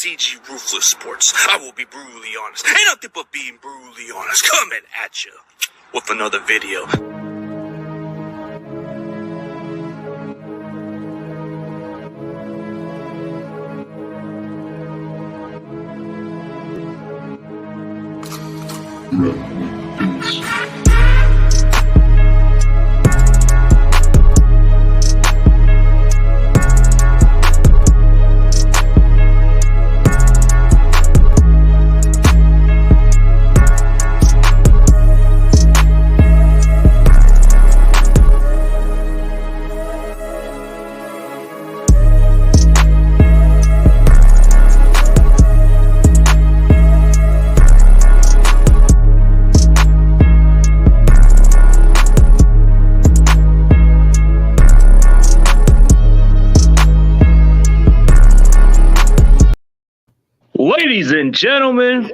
CG Ruthless Sports. I will be brutally honest. Ain't nothing but being brutally honest. Coming at you with another video. Ladies and gentlemen,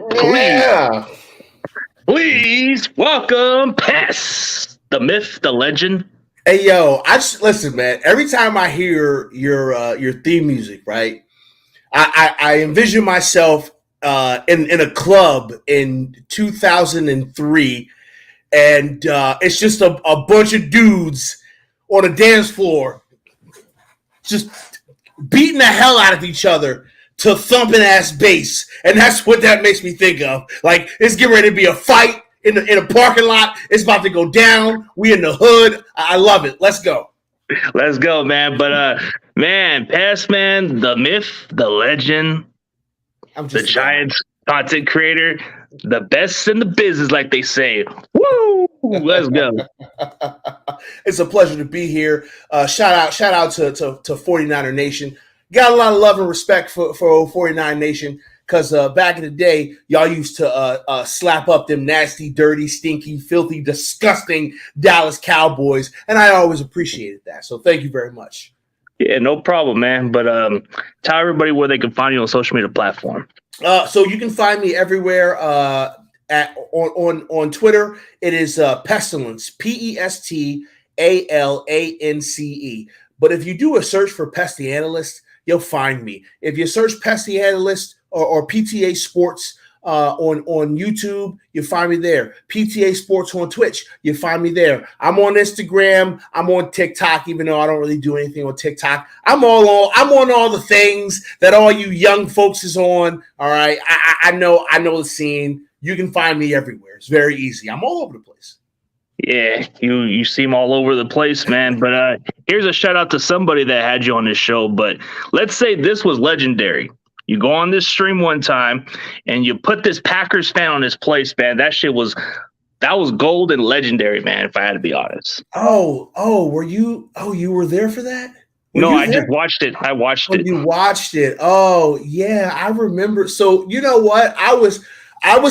please welcome Pest, the myth, the legend. Hey, yo, listen, man. Every time I hear your theme music, right, I envision myself in a club in 2003, and it's just a bunch of dudes on a dance floor just beating the hell out of each other to thumping ass bass, and that's what that makes me think of. Like, it's getting ready to be a fight in a parking lot. It's about to go down. We in the hood. I love it. Let's go. Let's go, man. But man, Pest, man, the myth, the legend, the Giants content creator, the best in the business, like they say. Woo! Let's go. It's a pleasure to be here. Shout out to 49er Nation. Got a lot of love and respect for 49 Nation, because back in the day, y'all used to slap up them nasty, dirty, stinky, filthy, disgusting Dallas Cowboys, and I always appreciated that. So thank you very much. Yeah, no problem, man. But tell everybody where they can find you on social media platform. So you can find me everywhere on Twitter. It is Pestilence, Pestalance. But if you do a search for Pest the Analyst, you'll find me. If you search Pest the Analyst or PTA Sports on YouTube, you'll find me there. PTA Sports on Twitch, you'll find me there. I'm on Instagram. I'm on TikTok, even though I don't really do anything on TikTok. I'm on all the things that all you young folks is on. All right, I know the scene. You can find me everywhere. It's very easy. I'm all over the place. Yeah, you seem all over the place, man. But here's a shout out to somebody that had you on this show. But let's say this was legendary. You go on this stream one time and you put this Packers fan on his place, man. That was gold and legendary, man, if I had to be honest. You were there for that? No, I just watched it. I watched it. You watched it. Oh, yeah, I remember. So you know what? I was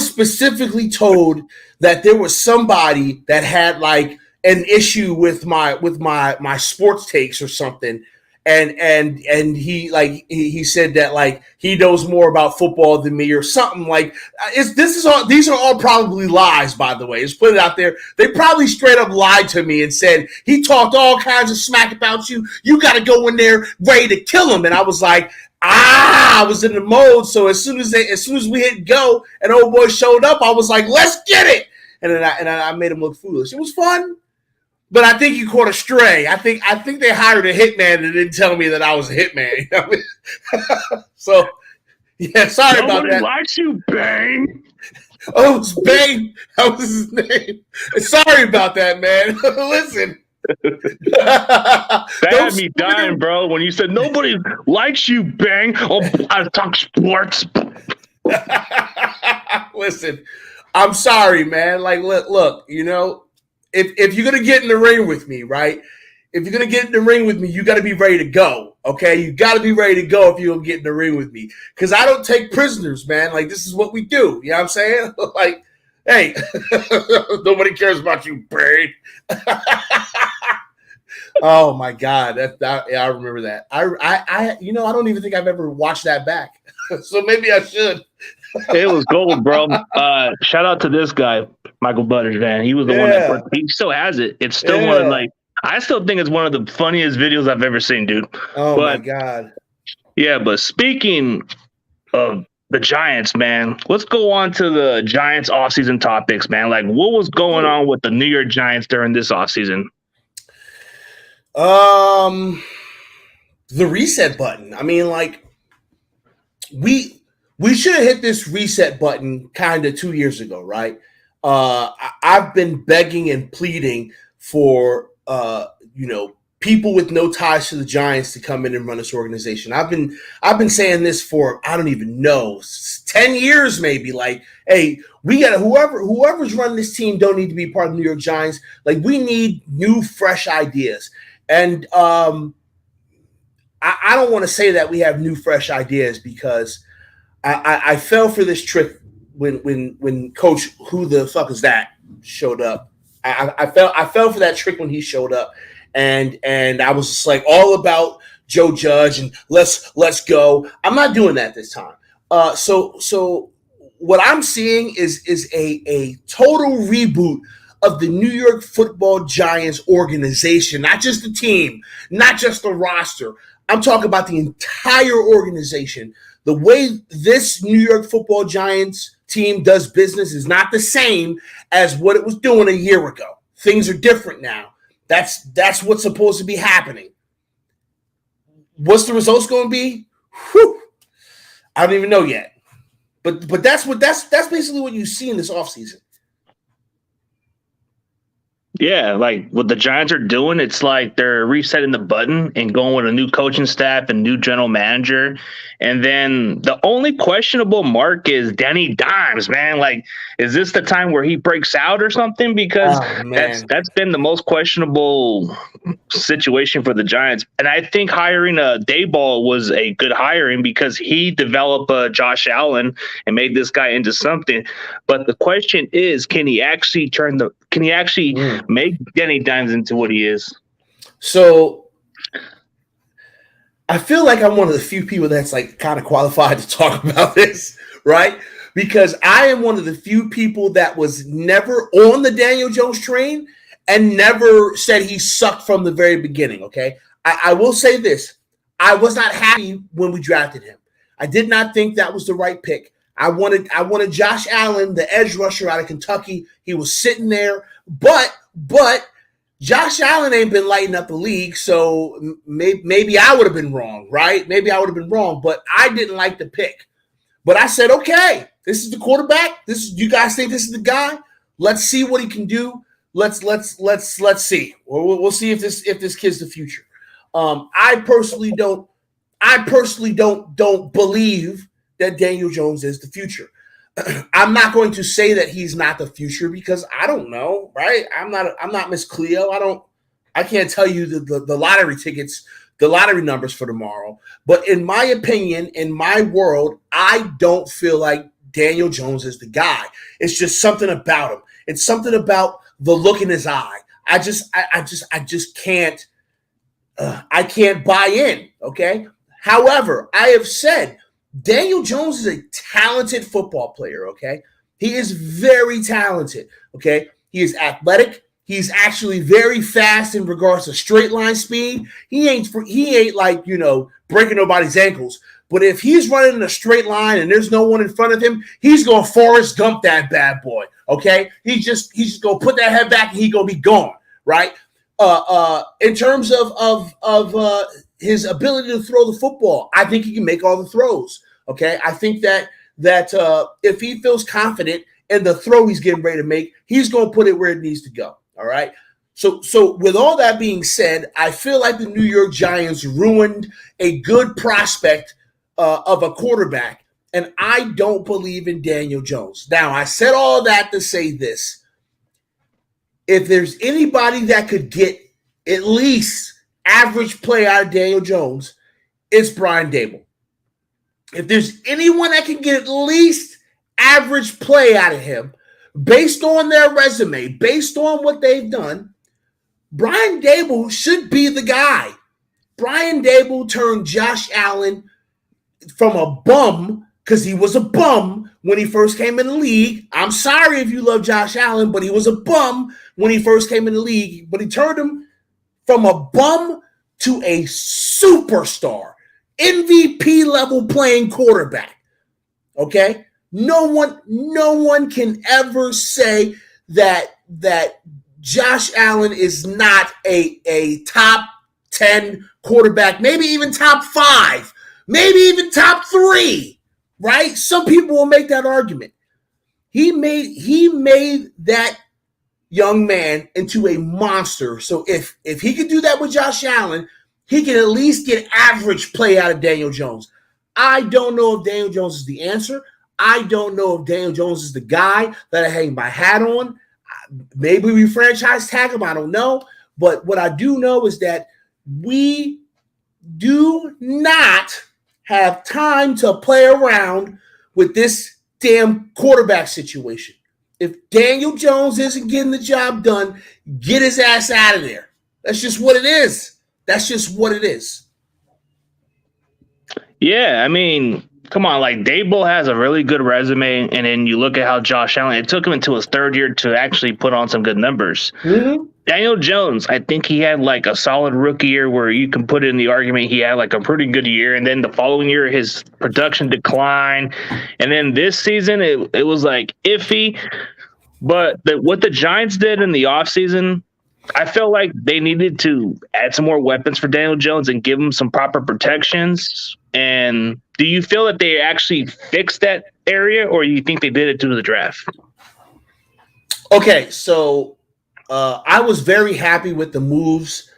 specifically told that there was somebody that had like an issue with my sports takes or something, and he said that like he knows more about football than me or something. Like these are all probably lies, by the way. Let's put it out there. They probably straight up lied to me and said he talked all kinds of smack about you. You got to go in there ready to kill him, and I was like, I was in the mode. So as soon as we hit go and old boy showed up, I was like, let's get it. And then I made him look foolish. It was fun, but I think you caught a stray. I think they hired a hitman and didn't tell me that I was a hitman. You know? So yeah, sorry about that. Nobody likes you, Bang. Oh, it's Bang. That was his name. Sorry about that, man. Listen. That had me dying, bro, when you said nobody likes you, Bang. Oh, I talk sports. Listen, I'm sorry, man. Like, look, you know, if you're gonna get in the ring with me, right? If you're gonna get in the ring with me, you got to be ready to go. Okay, you got to be ready to go if you're gonna get in the ring with me, because I don't take prisoners, man. Like, this is what we do. You know what I'm saying? Like, hey, nobody cares about you, Bang. Oh my God, I remember that. I don't even think I've ever watched that back, so maybe I should. It was gold, bro. Shout out to this guy, Michael Butters, man. He was the one that he still has it. It's still one of I still think it's one of the funniest videos I've ever seen, dude. Oh my God. Yeah, but speaking of the Giants, man. Let's go on to the Giants offseason topics, man. Like, what was going on with the New York Giants during this offseason? The reset button. I mean, like, we should have hit this reset button kind of 2 years ago, right? I've been begging and pleading for people with no ties to the Giants to come in and run this organization. I've been saying this for, I don't even know, 10 years maybe. Like, hey, we got whoever's running this team don't need to be part of the New York Giants. Like, we need new, fresh ideas. And I don't want to say that we have new, fresh ideas, because I fell for this trick when Coach Who the Fuck Is That showed up. I fell for that trick when he showed up, and I was just like all about Joe Judge and let's go. I'm not doing that this time. So what I'm seeing is a total reboot of the New York Football Giants organization, not just the team, not just the roster. I'm talking about the entire organization. The way this New York Football Giants team does business is not the same as what it was doing a year ago. Things are different now. That's what's supposed to be happening. What's the results going to be? Whew. I don't even know yet. But that's basically what you see in this offseason. Yeah, like what the Giants are doing, it's like they're resetting the button and going with a new coaching staff and new general manager. And then the only questionable mark is Danny Dimes, man. Like, is this the time where he breaks out or something? Because that's been the most questionable situation for the Giants. And I think hiring Daboll was a good hiring because he developed Josh Allen and made this guy into something. But the question is, can he actually make Danny Dimes into what he is? So I feel like I'm one of the few people that's like kind of qualified to talk about this, right? Because I am one of the few people that was never on the Daniel Jones train and never said he sucked from the very beginning, okay? I will say this. I was not happy when we drafted him. I did not think that was the right pick. I wanted Josh Allen, the edge rusher out of Kentucky. He was sitting there, but Josh Allen ain't been lighting up the league, so maybe I would have been wrong, right? Maybe I would have been wrong, but I didn't like the pick. But I said, okay, this is the quarterback. You guys think this is the guy? Let's see what he can do. Let's see. We'll see if this kid's the future. I personally don't believe that Daniel Jones is the future. I'm not going to say that he's not the future because I don't know, right? I'm not Miss Cleo. I can't tell you the lottery tickets, the lottery numbers for tomorrow. But in my opinion, in my world, I don't feel like Daniel Jones is the guy. It's just something about him. It's something about the look in his eye. I just can't. I can't buy in. Okay. However, I have said Daniel Jones is a talented football player, okay? He is very talented, okay? He is athletic. He's actually very fast in regards to straight line speed. He ain't like, breaking nobody's ankles. But if he's running in a straight line and there's no one in front of him, he's going to Forrest Gump that bad boy, okay? He's just going to put that head back and he's going to be gone, right? In terms of his ability to throw the football, I think he can make all the throws. Okay, I think that if he feels confident in the throw he's getting ready to make, he's going to put it where it needs to go. All right. So with all that being said, I feel like the New York Giants ruined a good prospect of a quarterback, and I don't believe in Daniel Jones. Now, I said all that to say this: if there's anybody that could get at least average play out of Daniel Jones, it's Brian Daboll. If there's anyone that can get at least average play out of him, based on their resume, based on what they've done, Brian Daboll should be the guy. Brian Daboll turned Josh Allen from a bum, because he was a bum when he first came in the league. I'm sorry if you love Josh Allen, but he was a bum when he first came in the league. But he turned him from a bum to a superstar, MVP level playing quarterback. Okay, no one can ever say that Josh Allen is not a top 10 quarterback, maybe even top 5, maybe even top 3. Right? Some people will make that argument. He made that young man into a monster. So if he could do that with Josh Allen, he can at least get average play out of Daniel Jones. I don't know if Daniel Jones is the answer. I don't know if Daniel Jones is the guy that I hang my hat on. Maybe we franchise tag him. I don't know. But what I do know is that we do not have time to play around with this damn quarterback situation. If Daniel Jones isn't getting the job done, get his ass out of there. That's just what it is. That's just what it is. Yeah, I mean, come on, like Dable has a really good resume, and then you look at how Josh Allen, it took him until his third year to actually put on some good numbers. Mm-hmm. Daniel Jones, I think he had like a solid rookie year where you can put in the argument he had like a pretty good year, and then the following year his production declined, and then this season it was like iffy. But what the Giants did in the offseason, I felt like they needed to add some more weapons for Daniel Jones and give him some proper protections. And do you feel that they actually fixed that area, or you think they did it due to the draft? Okay, so I was very happy with the moves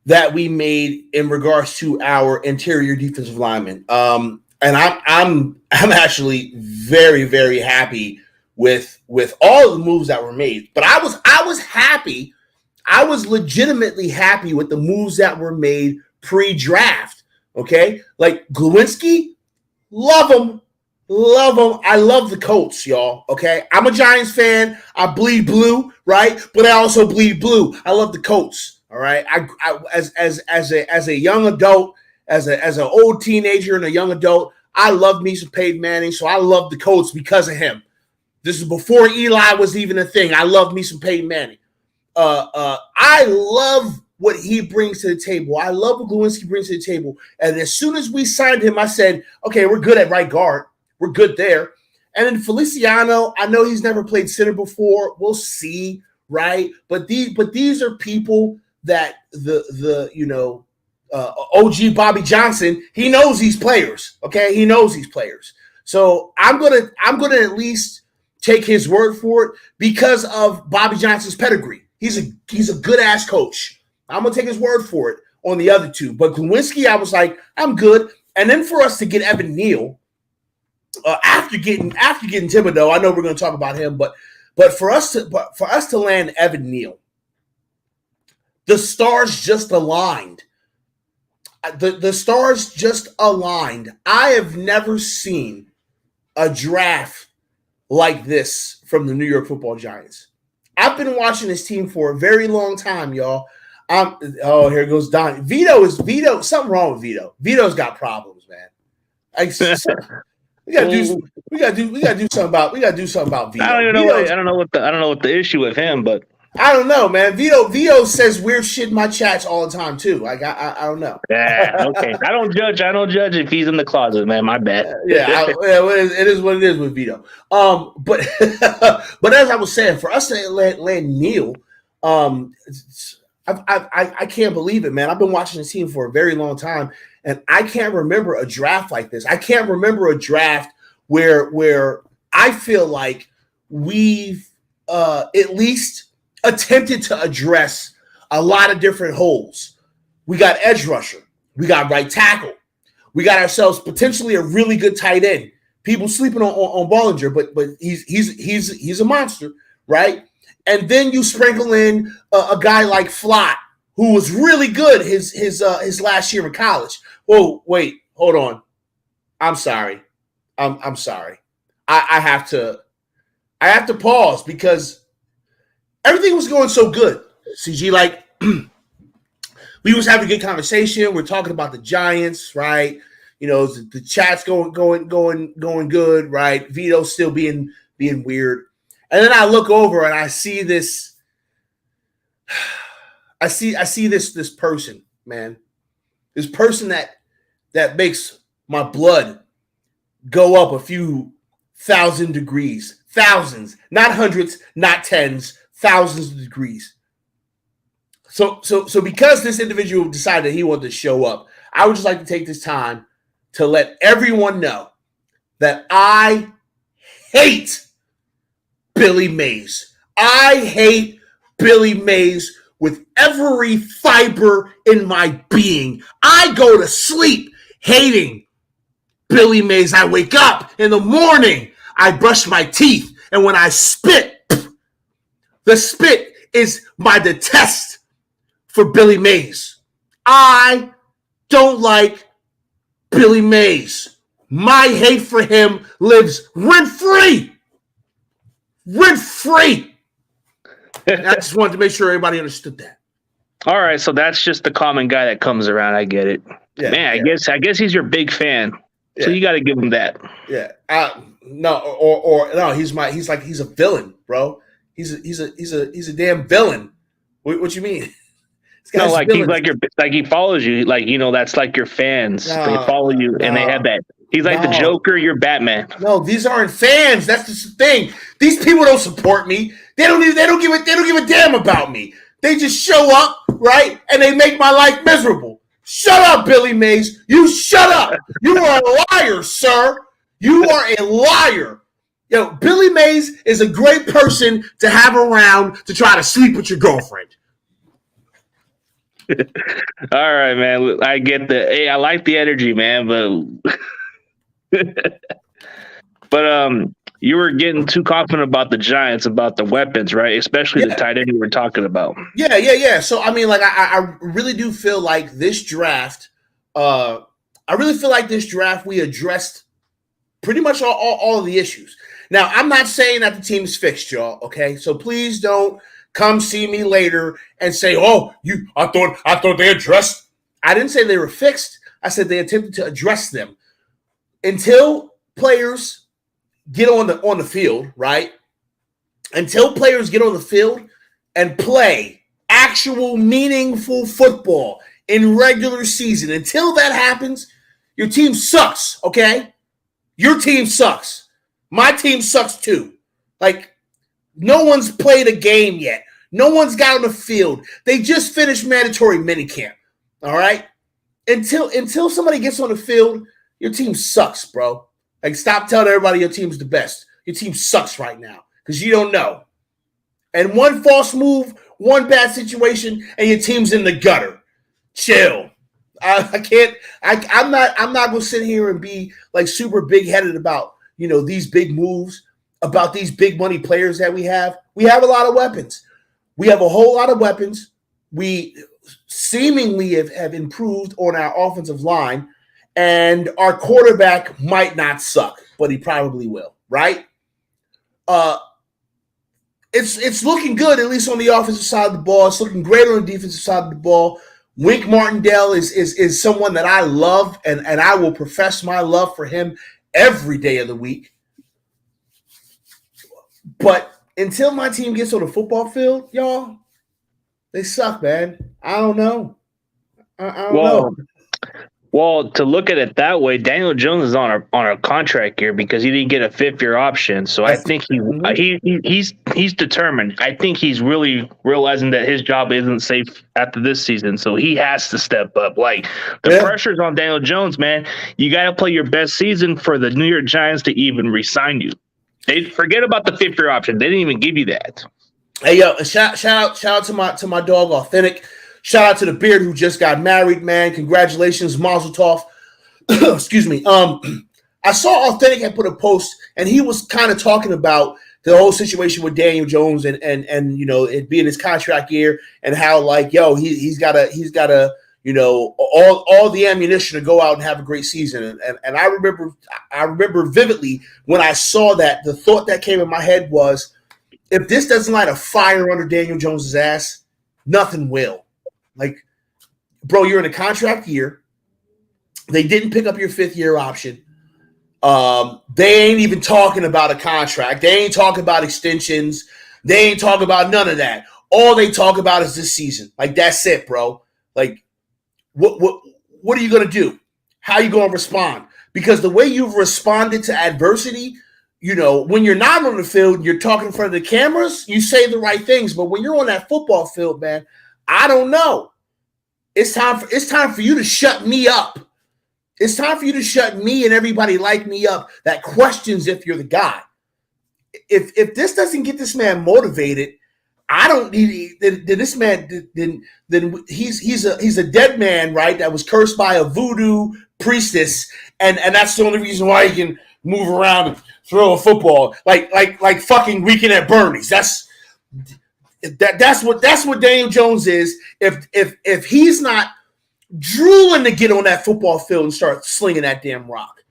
that we made in regards to our interior defensive linemen. And I'm actually very, very happy with all of the moves that were made. But I was happy. I was legitimately happy with the moves that were made pre-draft. Okay, like Glowinski, love him. I love the Colts, y'all. Okay, I'm a Giants fan. I bleed blue, right? But I also bleed blue. I love the Colts. All right, I as a young adult, as an old teenager and a young adult, I love me some Peyton Manning. So I love the Colts because of him. This is before Eli was even a thing. I love me some Peyton Manning. I love what he brings to the table. I love what Glowinski brings to the table. And as soon as we signed him, I said, okay, we're good at right guard. We're good there. And then Feliciano, I know he's never played center before. We'll see, right? But these are people that OG Bobby Johnson, he knows these players. Okay, he knows these players. So I'm gonna at least take his word for it because of Bobby Johnson's pedigree. He's a good ass coach. I'm gonna take his word for it on the other two. But Glowinski, I was like, I'm good. And then for us to get Evan Neal, after getting Thibodeau, I know we're gonna talk about him, but for us to land Evan Neal, the stars just aligned. The stars just aligned. I have never seen a draft like this from the New York Football Giants. I've been watching this team for a very long time, y'all. Here goes Don. Vito. Something wrong with Vito. Vito's got problems, man. We gotta do something about Vito. I don't even know. I don't know what the issue with him, but I don't know, man. Vito says weird shit in my chats all the time too. Like I don't know. Yeah, okay. I don't judge if he's in the closet, man. My bad. It is what it is with Vito. But as I was saying, for us to land Neal, I can't believe it, man. I've been watching this team for a very long time, and I can't remember a draft like this. I can't remember a draft where I feel like we've at least attempted to address a lot of different holes. We got edge rusher. We got right tackle. We got ourselves potentially a really good tight end. People sleeping on Bollinger, but he's a monster, right? And then you sprinkle in a guy like Flott, who was really good his last year in college. Oh, wait, hold on. I'm sorry. I'm sorry. I have to pause because everything was going so good. CG, like we was having a good conversation. We're talking about the Giants, right? You know, the chat's going good, right? Vito's still being weird. And then I look over and I see this. I see this person, man. This person that makes my blood go up a few thousand degrees. Thousands, not hundreds, not tens, thousands of degrees. So because this individual decided he wanted to show up, I would just like to take this time to let everyone know that I hate Billy Mays. I hate Billy Mays with every fiber in my being. I go to sleep hating Billy Mays. I wake up in the morning, I brush my teeth, and when I spit, the spit is my detest for Billy Mays. I don't like Billy Mays. My hate for him lives rent-free. Rent-free. I just wanted to make sure everybody understood that. All right, so that's just the common guy that comes around. I get it. Yeah, man, I guess he's your big fan. So Yeah. you got to give him that. Yeah. No, he's a villain, bro. He's a damn villain. What you mean? No, like he's like he follows you, like, you know, that's like your fans. They follow you and they have that. He's like the Joker, you're Batman. No, these aren't fans. That's just the thing. These people don't support me. They don't give a damn about me. They just show up, right? And they make my life miserable. Shut up, Billy Mays. You shut up. You are a liar, sir. You are a liar. Yo, Billy Mays is a great person to have around to try to sleep with your girlfriend. All right, man. I get I like the energy, man, but you were getting too confident about the Giants, about the weapons, right? Especially the tight end you were talking about. Yeah. So I mean, like, I really do feel like this draft. I really feel like this draft we addressed pretty much all of the issues. Now, I'm not saying that the team is fixed, y'all. Okay, so please don't come see me later and say, "Oh, I thought they addressed." I didn't say they were fixed. I said they attempted to address them. Until players get on the field, right? Until players get on the field and play actual meaningful football in regular season, until that happens, your team sucks, okay? Your team sucks. My team sucks too. Like, no one's played a game yet. No one's got on the field. They just finished mandatory minicamp, all right? Until somebody gets on the field, your team sucks, bro. Like, stop telling everybody your team's the best. Your team sucks right now because you don't know. And one false move, one bad situation, and your team's in the gutter. Chill. I can't. I'm not gonna sit here and be like super big headed about, you know, these big moves, about these big money players that we have. We have a lot of weapons. We have a whole lot of weapons. We seemingly have improved on our offensive line. And our quarterback might not suck, but he probably will, right? It's looking good, at least on the offensive side of the ball. It's looking great on the defensive side of the ball. Wink Martindale is someone that I love, and I will profess my love for him every day of the week. But until my team gets on the football field, y'all, they suck, man. I don't know. I don't know. Well, to look at it that way, Daniel Jones is on a contract here because he didn't get a 5th-year option. So I think he's determined. I think he's really realizing that his job isn't safe after this season. So he has to step up. Like, the pressure's on Daniel Jones, man. You got to play your best season for the New York Giants to even re-sign you. They forget about the 5th-year option. They didn't even give you that. Hey, yo, shout out to my dog Authentic. Shout out to the Beard who just got married, man. Congratulations, Mazel Tov. Excuse me. I saw Authentic had put a post, and he was kind of talking about the whole situation with Daniel Jones and you know, it being his contract year, and how, like, yo, he's got a you know, all the ammunition to go out and have a great season. And I remember vividly when I saw that, the thought that came in my head was, if this doesn't light a fire under Daniel Jones's ass, nothing will. Like, bro, you're in a contract year. They didn't pick up your 5th-year option. They ain't even talking about a contract. They ain't talking about extensions. They ain't talking about none of that. All they talk about is this season. Like, that's it, bro. Like, what are you gonna do? How are you gonna respond? because the way you've responded to adversity, when you're not on the field, you're talking in front of the cameras, you say the right things. But when you're on that football field, man, I don't know. It's time for you to shut me up. It's time for you to shut me and everybody like me up that questions if you're the guy. If this doesn't get this man motivated, I don't need this man. Then he's a dead man, right? That was cursed by a voodoo priestess, and that's the only reason why he can move around and throw a football like fucking Weekend at Bernie's. That's what Daniel Jones is. If he's not drooling to get on that football field and start slinging that damn rock,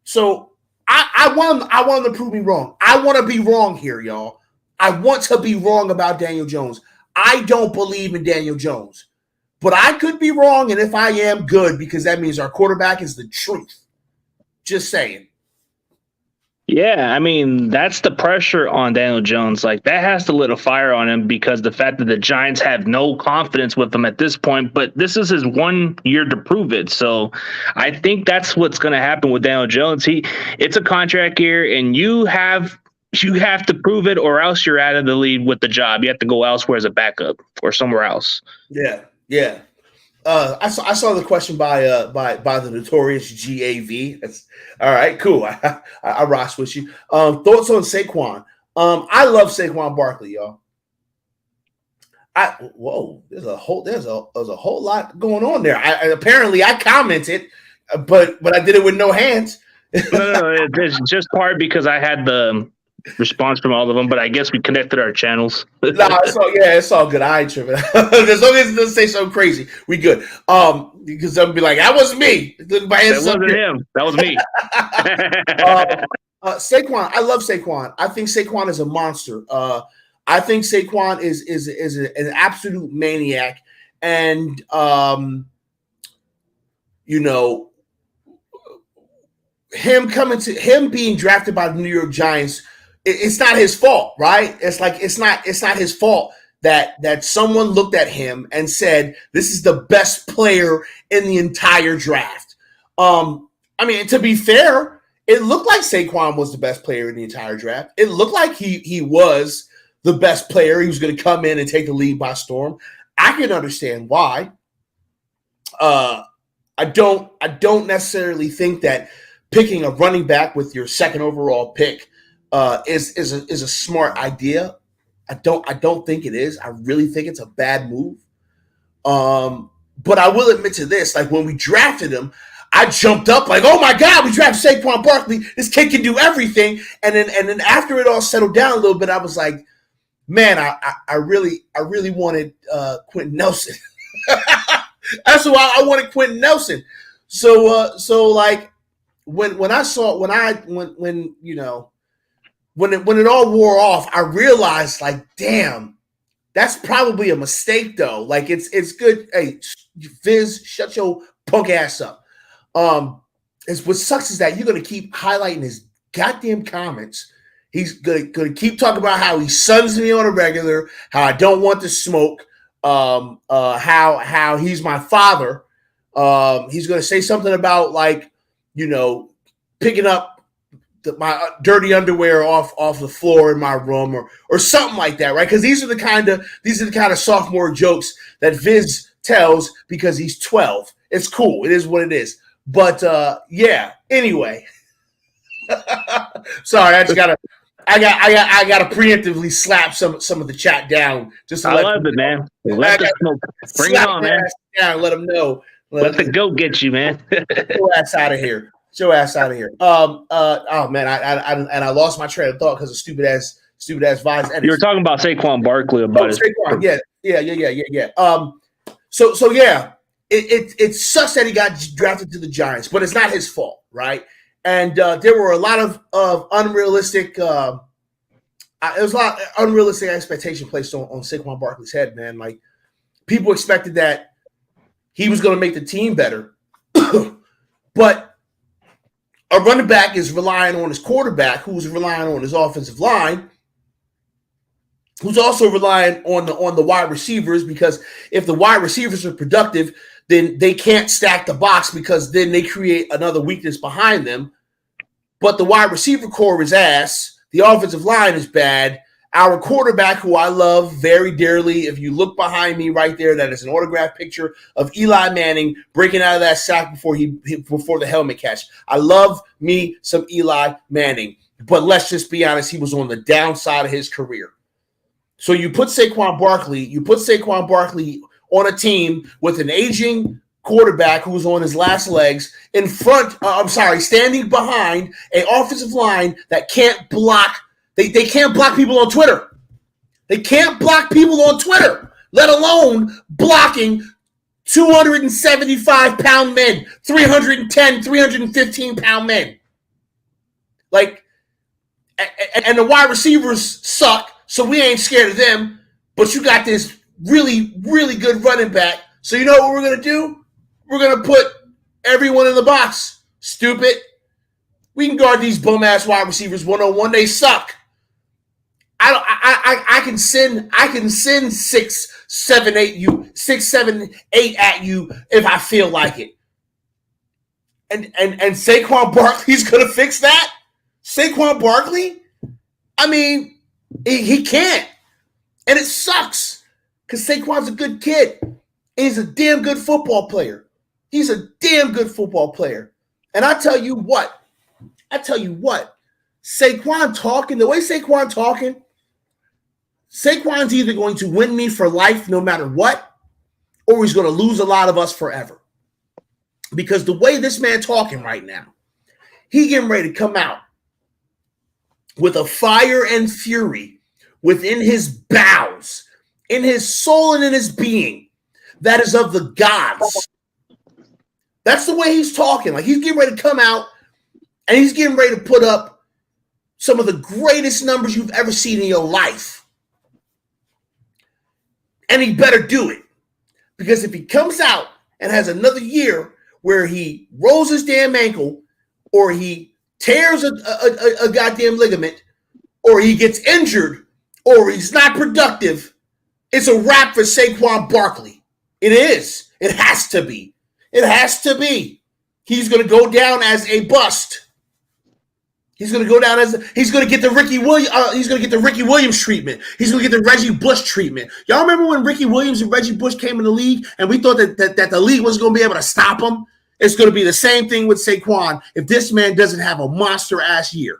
so I want him to prove me wrong. I want to be wrong here, y'all. I want to be wrong about Daniel Jones. I don't believe in Daniel Jones, but I could be wrong, and if I am, good, because that means our quarterback is the truth. Just saying. Yeah, I mean, that's the pressure on Daniel Jones. Like, that has to lit a fire on him, because the fact that the Giants have no confidence with him at this point, but this is his 1 year to prove it. So I think that's what's going to happen with Daniel Jones. It's a contract year, and you have to prove it, or else you're out of the league with the job. You have to go elsewhere as a backup or somewhere else. Yeah. I saw the question by the notorious GAV. That's all right. Cool. I rocks with you. Thoughts on Saquon? I love Saquon Barkley, y'all. There's a whole lot going on there. Apparently I commented, but I did it with no hands. No, it's just part because I had the response from all of them, but I guess we connected our channels. It's all good. I ain't tripping. As long as it doesn't say something crazy, we good. Because I'll be like, that wasn't me. That wasn't him. That was me. Saquon, I love Saquon. I think Saquon is a monster. I think Saquon is an absolute maniac, and him being drafted by the New York Giants. It's not his fault, right? It's not his fault that someone looked at him and said, this is the best player in the entire draft. I mean, to be fair, it looked like Saquon was the best player in the entire draft. It looked like he was the best player. He was going to come in and take the league by storm. I can understand why. I don't necessarily think that picking a running back with your second overall pick is a smart idea. I don't think it is. I really think it's a bad move. But I will admit to this: like, when we drafted him, I jumped up like, "Oh my God, we drafted Saquon Barkley! This kid can do everything." And then after it all settled down a little bit, I was like, "Man, I really wanted Quentin Nelson." That's why I wanted Quentin Nelson. So like when it all wore off, I realized, like, damn, that's probably a mistake, though. Like, it's good. Hey, Viz, shut your punk ass up. What sucks is that you're gonna keep highlighting his goddamn comments. He's gonna keep talking about how he suns me on a regular, how I don't want to smoke, how he's my father. He's gonna say something about, like, picking up my dirty underwear off the floor in my room, or something like that, right? Because these are the kind of sophomore jokes that Viz tells because he's 12. It's cool. It is what it is. But yeah. Anyway, sorry. I gotta preemptively slap some of the chat down. Just to I love it, man. Let the smoke. Bring it on, man. Down, let them know. Let the goat get you, man. Get your ass out of here. Get your ass out of here. Oh man, I lost my train of thought because of stupid ass vibes. You were talking about Saquon Barkley about Saquon. Yeah. So yeah, it sucks that he got drafted to the Giants, but it's not his fault, right? And there were a lot of unrealistic. There was a lot of unrealistic expectation placed on Saquon Barkley's head, man. Like, people expected that he was going to make the team better, but a running back is relying on his quarterback, who's relying on his offensive line, who's also relying on the wide receivers, because if the wide receivers are productive, then they can't stack the box because then they create another weakness behind them. But the wide receiver core is ass. The offensive line is bad. Our quarterback, who I love very dearly, if you look behind me right there, that is an autographed picture of Eli Manning breaking out of that sack before the helmet catch. I love me some Eli Manning. But let's just be honest, he was on the downside of his career. So you put Saquon Barkley on a team with an aging quarterback who's on his last legs standing behind an offensive line that can't block. They can't block people on Twitter. They can't block people on Twitter, let alone blocking 275-pound men, 310, 315-pound men. Like, and the wide receivers suck, so we ain't scared of them. But you got this really, really good running back. So you know what we're going to do? We're going to put everyone in the box. Stupid. We can guard these bum-ass wide receivers 1-on-1. They suck. I can send 6, 7, 8 at you if I feel like it. And Saquon Barkley's going to fix that? Saquon Barkley? I mean, he can't. And it sucks because Saquon's a good kid. He's a damn good football player. He's a damn good football player. And I tell you what, Saquon talking, the way Saquon talking, Saquon's either going to win me for life no matter what, or he's going to lose a lot of us forever. Because the way this man talking right now, he getting ready to come out with a fire and fury within his bowels, in his soul and in his being, that is of the gods. That's the way he's talking. Like, he's getting ready to come out and he's getting ready to put up some of the greatest numbers you've ever seen in your life. And he better do it. Because if he comes out and has another year where he rolls his damn ankle, or he tears a goddamn ligament, or he gets injured, or he's not productive, it's a wrap for Saquon Barkley. It is. It has to be. It has to be. He's going to go down as a bust. He's going to go down as he's going to get the Ricky Williams treatment. He's going to get the Reggie Bush treatment. Y'all remember when Ricky Williams and Reggie Bush came in the league, and we thought that the league wasn't going to be able to stop him? It's going to be the same thing with Saquon if this man doesn't have a monster-ass year.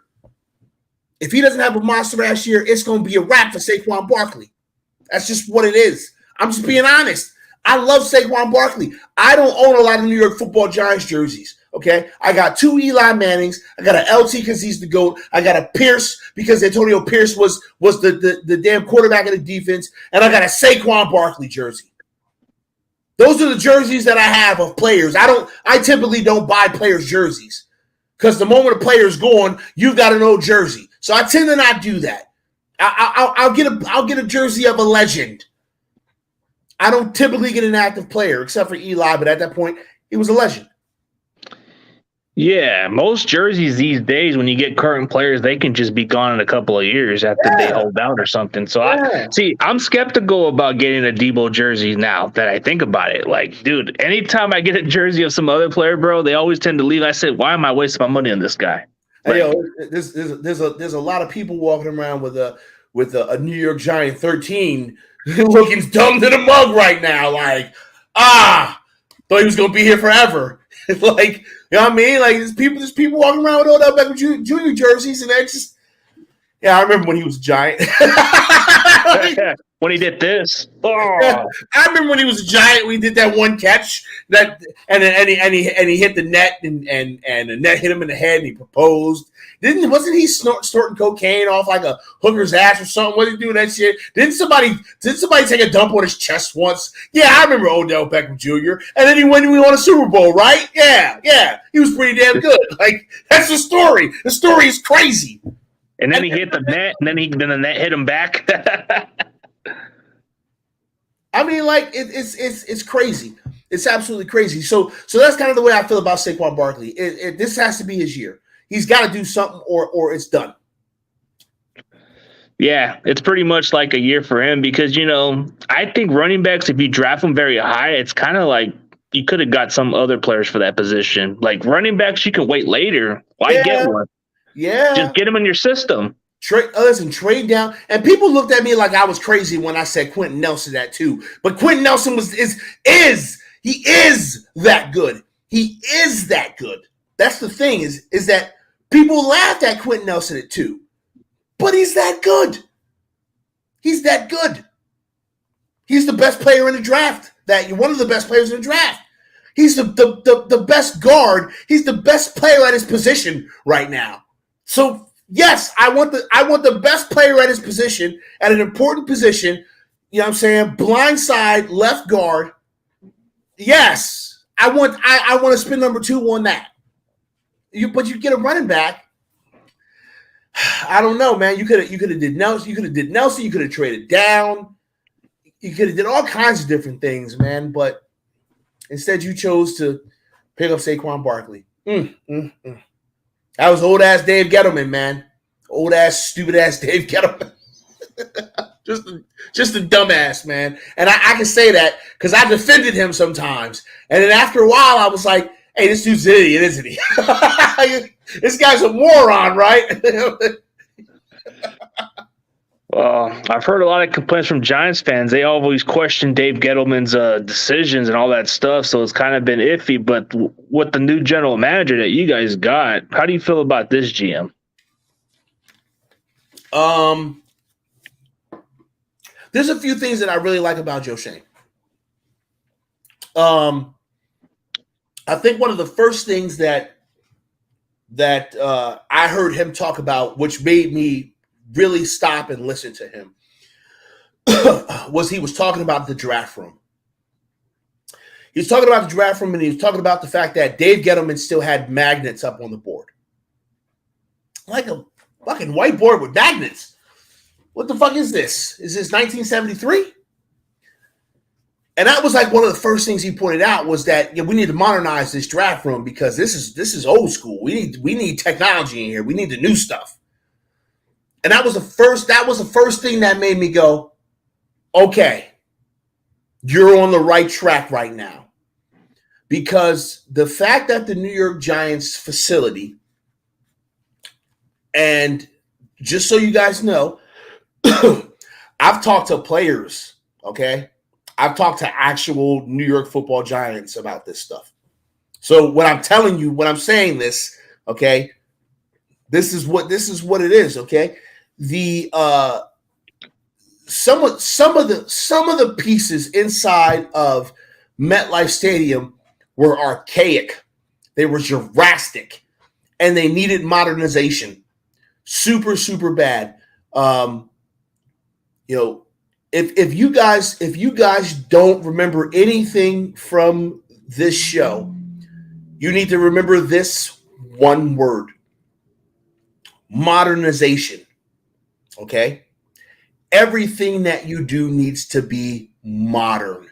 If he doesn't have a monster-ass year, it's going to be a wrap for Saquon Barkley. That's just what it is. I'm just being honest. I love Saquon Barkley. I don't own a lot of New York Football Giants jerseys, okay? I got 2 Eli Mannings. I got an LT because he's the GOAT. I got a Pierce because Antonio Pierce was the damn quarterback of the defense. And I got a Saquon Barkley jersey. Those are the jerseys that I have of players. I typically don't buy players' jerseys because the moment a player's gone, you've got an old jersey. So I tend to not do that. I'll get a jersey of a legend. I don't typically get an active player except for Eli, but at that point, he was a legend. Yeah, most jerseys these days, when you get current players, they can just be gone in a couple of years after they hold out or something. So I'm skeptical about getting a Debo jersey now that I think about it. Like, dude, anytime I get a jersey of some other player, bro, they always tend to leave. I said, why am I wasting my money on this guy? Hey, yo, there's a lot of people walking around with a New York Giant 13 looking dumb to the mug right now. Like, thought he was gonna be here forever. Like, you know what I mean? Like, there's people walking around with Odell Beckham Jr. jerseys, and that's just, yeah, I remember when he was a Giant. When he did this, yeah, I remember when he was a Giant. We did that one catch and he hit the net, and the net hit him in the head, and he proposed. Wasn't he snorting cocaine off like a hooker's ass or something? What did he do that shit? Didn't somebody take a dump on his chest once? Yeah, I remember Odell Beckham Jr. And then we won a Super Bowl, right? Yeah, he was pretty damn good. Like, that's the story. The story is crazy. And then he hit the net, and then the net hit him back. I mean, like, it's crazy. It's absolutely crazy. So that's kind of the way I feel about Saquon Barkley. This has to be his year. He's got to do something, or it's done. Yeah, it's pretty much like a year for him because, I think running backs, if you draft them very high, it's kind of like you could have got some other players for that position. Like running backs, you can wait later. Why get one? Yeah. Just get them in your system. Trade down. And people looked at me like I was crazy when I said Quentin Nelson that too. But Quentin Nelson is that good. He is that good. That's the thing is that people laughed at Quentin Nelson at 2. But he's that good. He's that good. He's the best player in the draft. One of the best players in the draft. He's the best guard. He's the best player at his position right now. So yes, I want the best player at his position, at an important position. You know what I'm saying? Blind side, left guard. Yes, I want to spend number 2 on that. But you get a running back. I don't know, man. You could have did Nelson. You could have did Nelson. You could have traded down. You could have did all kinds of different things, man. But instead, you chose to pick up Saquon Barkley. That was old ass Dave Gettleman, man. Old ass, stupid ass Dave Gettleman. just a dumbass, man. And I can say that because I defended him sometimes. And then after a while, I was like, hey, this dude's an idiot, isn't he? This guy's a moron, right? Well, I've heard a lot of complaints from Giants fans. They always question Dave Gettleman's decisions and all that stuff, so it's kind of been iffy. But with the new general manager that you guys got, how do you feel about this GM? There's a few things that I really like about Joe Schoen. I think one of the first things that I heard him talk about, which made me really stop and listen to him, was he was talking about the draft room. He was talking about the draft room, and he was talking about the fact that Dave Gettleman still had magnets up on the board. Like a fucking whiteboard with magnets. What the fuck is this? Is this 1973? And that was like one of the first things he pointed out was that we need to modernize this draft room because this is old school. We need technology in here. We need the new stuff. And that was the first thing that made me go, okay, you're on the right track right now. Because the fact that the New York Giants facility, and just so you guys know, I've talked to players, okay? I've talked to actual New York Football Giants about this stuff. So when I'm telling you, when I'm saying this, okay, this is what it is, okay? The some of the pieces inside of MetLife Stadium were archaic. They were Jurassic, and they needed modernization. Super, super bad. If you guys don't remember anything from this show, you need to remember this one word: modernization. Okay? Everything that you do needs to be modern.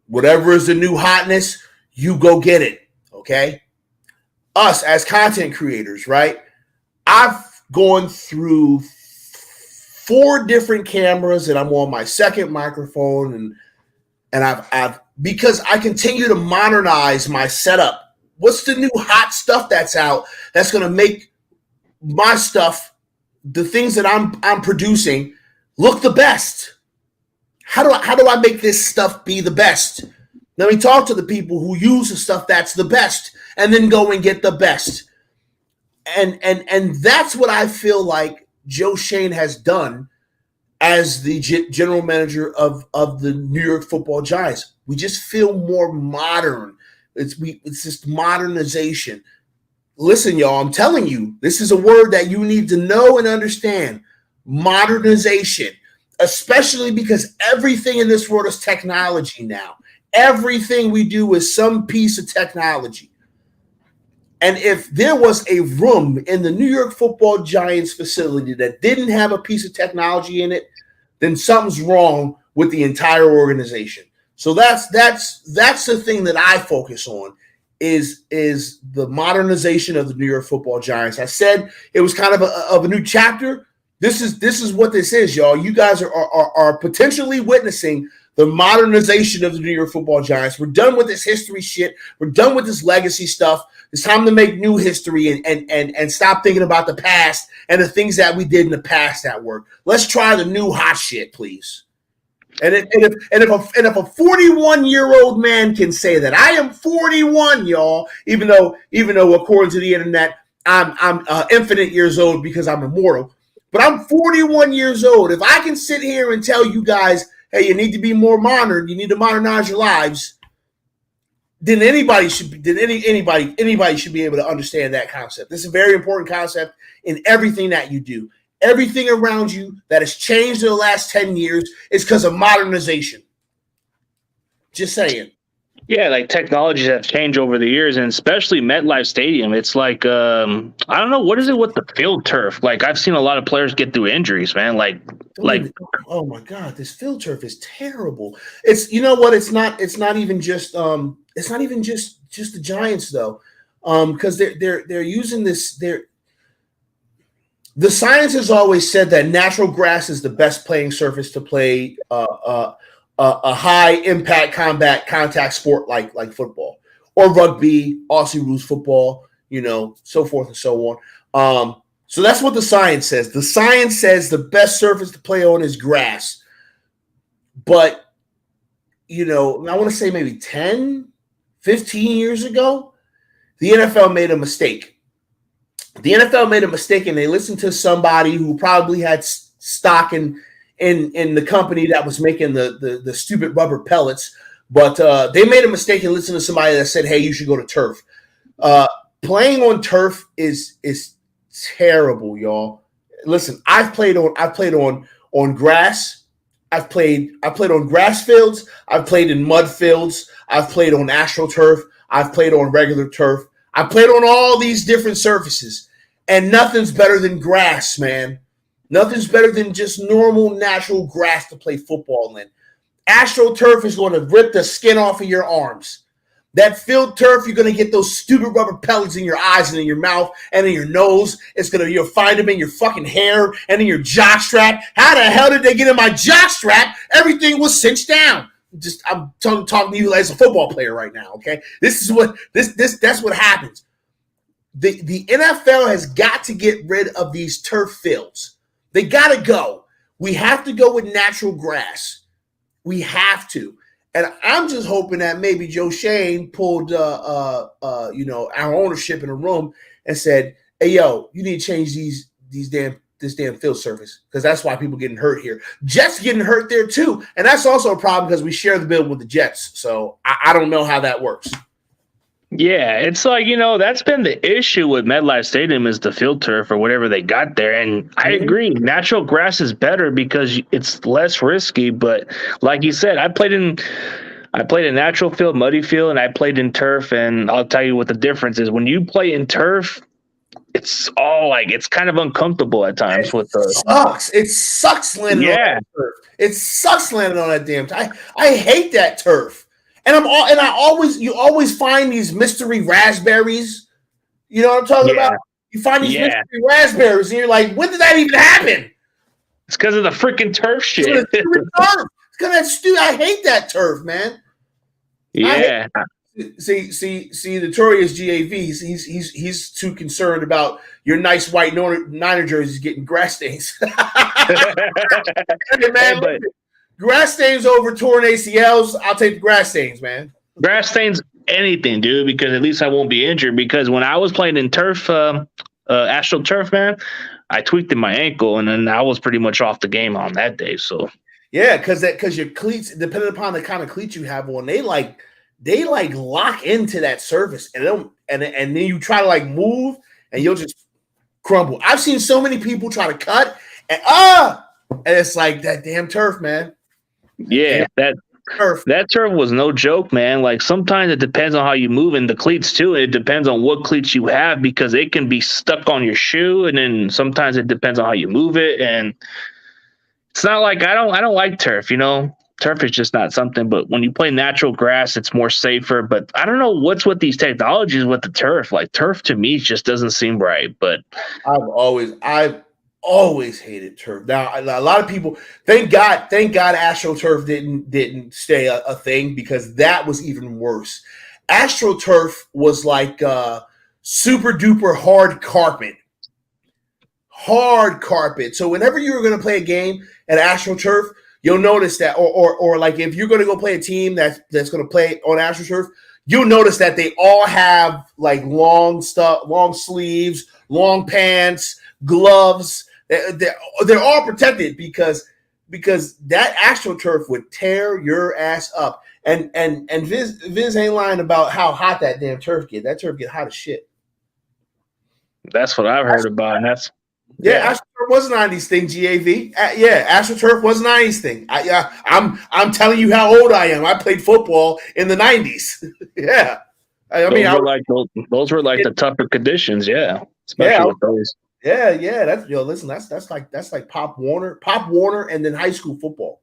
Whatever is the new hotness, you go get it. Okay? Us as content creators, right? I've gone through 4 different cameras, and I'm on my second microphone, and I've because I continue to modernize my setup. What's the new hot stuff that's out that's going to make my stuff, the things that I'm producing, look the best? How do I make this stuff be the best? Let me talk to the people who use the stuff that's the best, and then go and get the best. And that's what I feel like Joe Schoen has done as the general manager of the New York Football Giants. We just feel more modern. It's just modernization. Listen, y'all, I'm telling you, this is a word that you need to know and understand. Modernization, especially because everything in this world is technology now. Everything we do is some piece of technology. And if there was a room in the New York Football Giants facility that didn't have a piece of technology in it, then something's wrong with the entire organization. So that's the thing that I focus on is the modernization of the New York Football Giants. I said it was kind of a new chapter. This is what this is, y'all. You guys are potentially witnessing the modernization of the New York Football Giants. We're done with this history shit. We're done with this legacy stuff. It's time to make new history and stop thinking about the past and the things that we did in the past that work. Let's try the new hot shit, please. And if a 41-year-old man can say that, I am 41, y'all, even though according to the internet, I'm infinite years old because I'm immortal. But I'm 41 years old. If I can sit here and tell you guys, hey, you need to be more modern, you need to modernize your lives, then anybody should be able to understand that concept. This is a very important concept in everything that you do. Everything around you that has changed in the last 10 years is because of modernization. Just saying. Yeah, like technologies have changed over the years, and especially MetLife Stadium. It's like I don't know, what is it with the field turf? Like I've seen a lot of players get through injuries, man. Oh my God, this field turf is terrible. It's what? It's not even just the Giants though, because they're using this. The science has always said that natural grass is the best playing surface to play a high impact combat contact sport like football or rugby, Aussie rules football, so forth and so on. So that's what the science says. The science says the best surface to play on is grass. But, I want to say maybe 10, 15 years ago, the NFL made a mistake. The NFL made a mistake and they listened to somebody who probably had stock in the company that was making the stupid rubber pellets, but they made a mistake and listened to somebody that said, hey, you should go to turf. Playing on turf is terrible, y'all. Listen, I've played on grass. I've played on grass fields. I've played in mud fields. I've played on AstroTurf. I've played on regular turf. I played on all these different surfaces, and nothing's better than grass, man. Nothing's better than just normal, natural grass to play football in. AstroTurf is going to rip the skin off of your arms. That field turf, you're going to get those stupid rubber pellets in your eyes and in your mouth and in your nose. You'll find them in your fucking hair and in your jock strap. How the hell did they get in my jock strap? Everything was cinched down. I'm talking to you as a football player right now, okay? That's what happens. The NFL has got to get rid of these turf fields. They got to go. We have to go with natural grass. We have to. And I'm just hoping that maybe Joe Shane pulled, our ownership in a room and said, "Hey, yo, you need to change this damn field surface because that's why people getting hurt here. Jets getting hurt there too, and that's also a problem because we share the building with the Jets. So I don't know how that works." Yeah, it's like, that's been the issue with MetLife Stadium is the field turf or whatever they got there. And I agree, natural grass is better because it's less risky. But like you said, I played in natural field, muddy field, and I played in turf. And I'll tell you what the difference is. When you play in turf, it's kind of uncomfortable at times with the sucks. It sucks landing on that turf. It sucks landing on that damn turf. I hate that turf. And you always find these mystery raspberries. You know what I'm talking about? You find these mystery raspberries, and you're like, when did that even happen? It's because of the freaking turf shit. It's because of that stupid. I hate that turf, man. Yeah. See, notorious GAV. He's too concerned about your nice white Niner jerseys getting grass stains. Hey, man, grass stains over torn ACLs. I'll take the grass stains, man. Grass stains anything, dude, because at least I won't be injured. Because when I was playing in turf, AstroTurf, man, I tweaked in my ankle, and then I was pretty much off the game on that day. So yeah, because your cleats, depending upon the kind of cleats you have on, they lock into that surface, and then you try to move, and you'll just crumble. I've seen so many people try to cut, and it's like that damn turf, man. Yeah, that turf was no joke, man. Like sometimes it depends on how you move in the cleats too. It depends on what cleats you have because it can be stuck on your shoe, and then sometimes it depends on how you move it. And it's not like I don't like turf, Turf is just not something. But when you play natural grass, it's more safer. But I don't know what's with these technologies with the turf. Like turf to me just doesn't seem right. But I've always hated turf. Now a lot of people, thank God, AstroTurf didn't stay a thing, because that was even worse. AstroTurf was like super duper hard carpet. Hard carpet. So whenever you were going to play a game at AstroTurf, you'll notice that, or like if you're going to go play a team that's going to play on AstroTurf, you'll notice that they all have like long sleeves, long pants, gloves. They're all protected because that AstroTurf would tear your ass up. And Viz ain't lying about how hot that damn turf get. That turf get hot as shit. That's what I've heard about, and that's AstroTurf was a 90s thing, GAV. AstroTurf was a 90s thing. I'm telling you how old I am. I played football in the 90s. Yeah. Those were like the tougher conditions, especially with those. Yeah. That's like Pop Warner, and then high school football.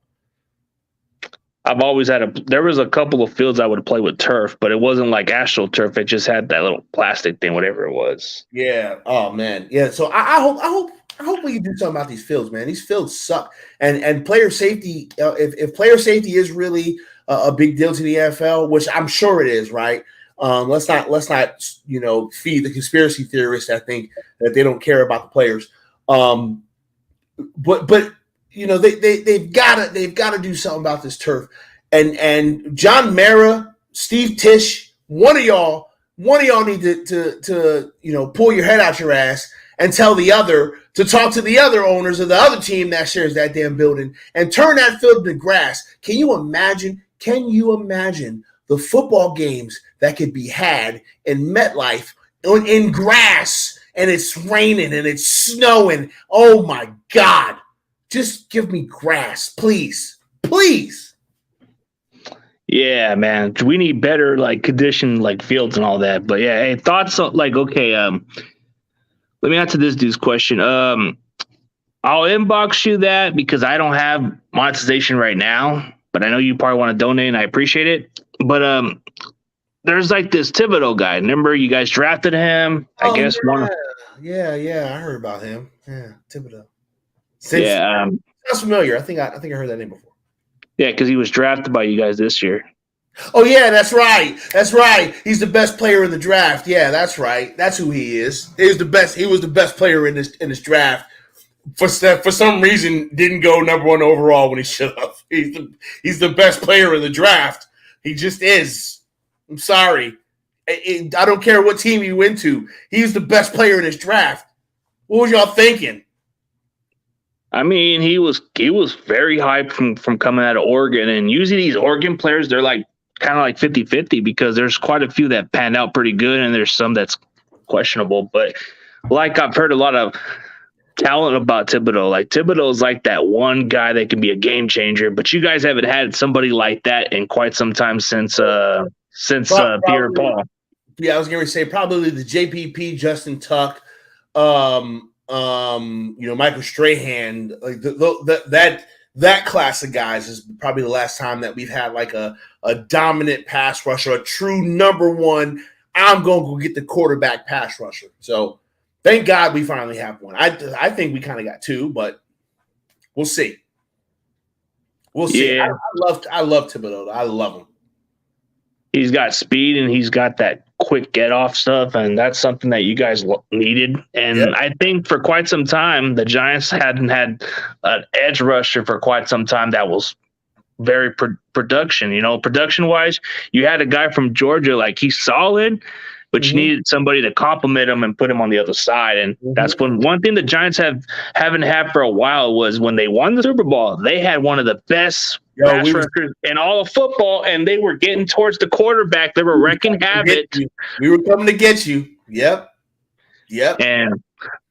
I've always there was a couple of fields I would play with turf, but it wasn't like AstroTurf. It just had that little plastic thing, whatever it was. Yeah. Oh man. Yeah. So I hope we can do something about these fields, man. These fields suck. And player safety. If player safety is really a big deal to the NFL, which I'm sure it is, right? Let's not feed the conspiracy theorists that think that they don't care about the players. But they've got to do something about this turf. And John Mara, Steve Tisch, one of y'all need to pull your head out your ass and tell the other to talk to the other owners of the other team that shares that damn building and turn that field to grass. Can you imagine the football games that could be had in MetLife in grass, and it's raining and it's snowing? Oh my God. Just give me grass, please. Please. Yeah, man. We need better condition fields and all that. But yeah, hey, thoughts on let me answer this dude's question. I'll inbox you that because I don't have monetization right now, but I know you probably want to donate and I appreciate it. But there's this Thibodeau guy. Remember you guys drafted him? I guess I heard about him. Yeah, Thibodeau. Sounds familiar. I think I heard that name before. Yeah, because he was drafted by you guys this year. Oh yeah, that's right. He's the best player in the draft. Yeah, that's right. That's who he is. He was the best player in this draft. For some reason, didn't go number 1 overall when he should have. He's the best player in the draft. He just is. I'm sorry. I don't care what team he went to. He's the best player in this draft. What was y'all thinking? I mean, he was very hyped from coming out of Oregon, and usually these Oregon players, they're kind of 50-50 because there's quite a few that panned out pretty good, and there's some that's questionable. But I've heard a lot of talent about Thibodeau. Thibodeau's that one guy that can be a game changer, but you guys haven't had somebody like that in quite some time since Pierre Paul. Yeah, I was going to say probably the JPP, Justin Tuck, Michael Strahan, that class of guys is probably the last time that we've had a dominant pass rusher, a true number 1. I'm going to go get the quarterback pass rusher. So thank God we finally have one. I think we kind of got 2, but we'll see. We'll see. Yeah. I love Thibodeau. I love him. He's got speed and he's got that quick get off stuff, and that's something that you guys needed. And I think for quite some time, the Giants hadn't had an edge rusher for quite some time that was very production wise. You had a guy from Georgia, he's solid, but you needed somebody to complement him and put him on the other side. And that's one thing the Giants haven't had for a while was when they won the Super Bowl, they had one of the best pass rushers in all of football, and they were getting towards the quarterback. They were wrecking havoc. We were coming to get you. Yep. And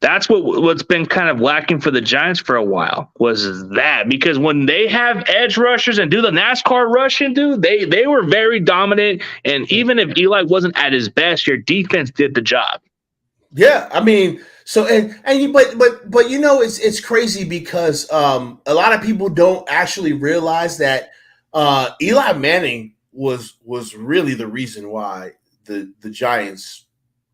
that's what's been kind of lacking for the Giants for a while was that, because when they have edge rushers and do the NASCAR rushing, dude, they were very dominant. And even if Eli wasn't at his best, your defense did the job. Yeah, I mean, so but it's crazy because a lot of people don't actually realize that Eli Manning was really the reason why the Giants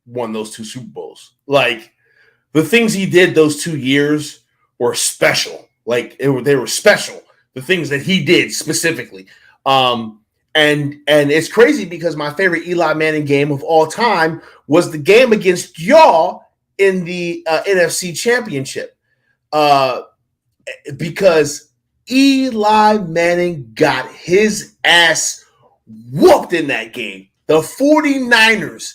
won those 2 Super Bowls. The things he did those 2 years were special. Like they were special. The things that he did specifically. And it's crazy because my favorite Eli Manning game of all time was the game against y'all in the NFC Championship. Because Eli Manning got his ass whooped in that game. The 49ers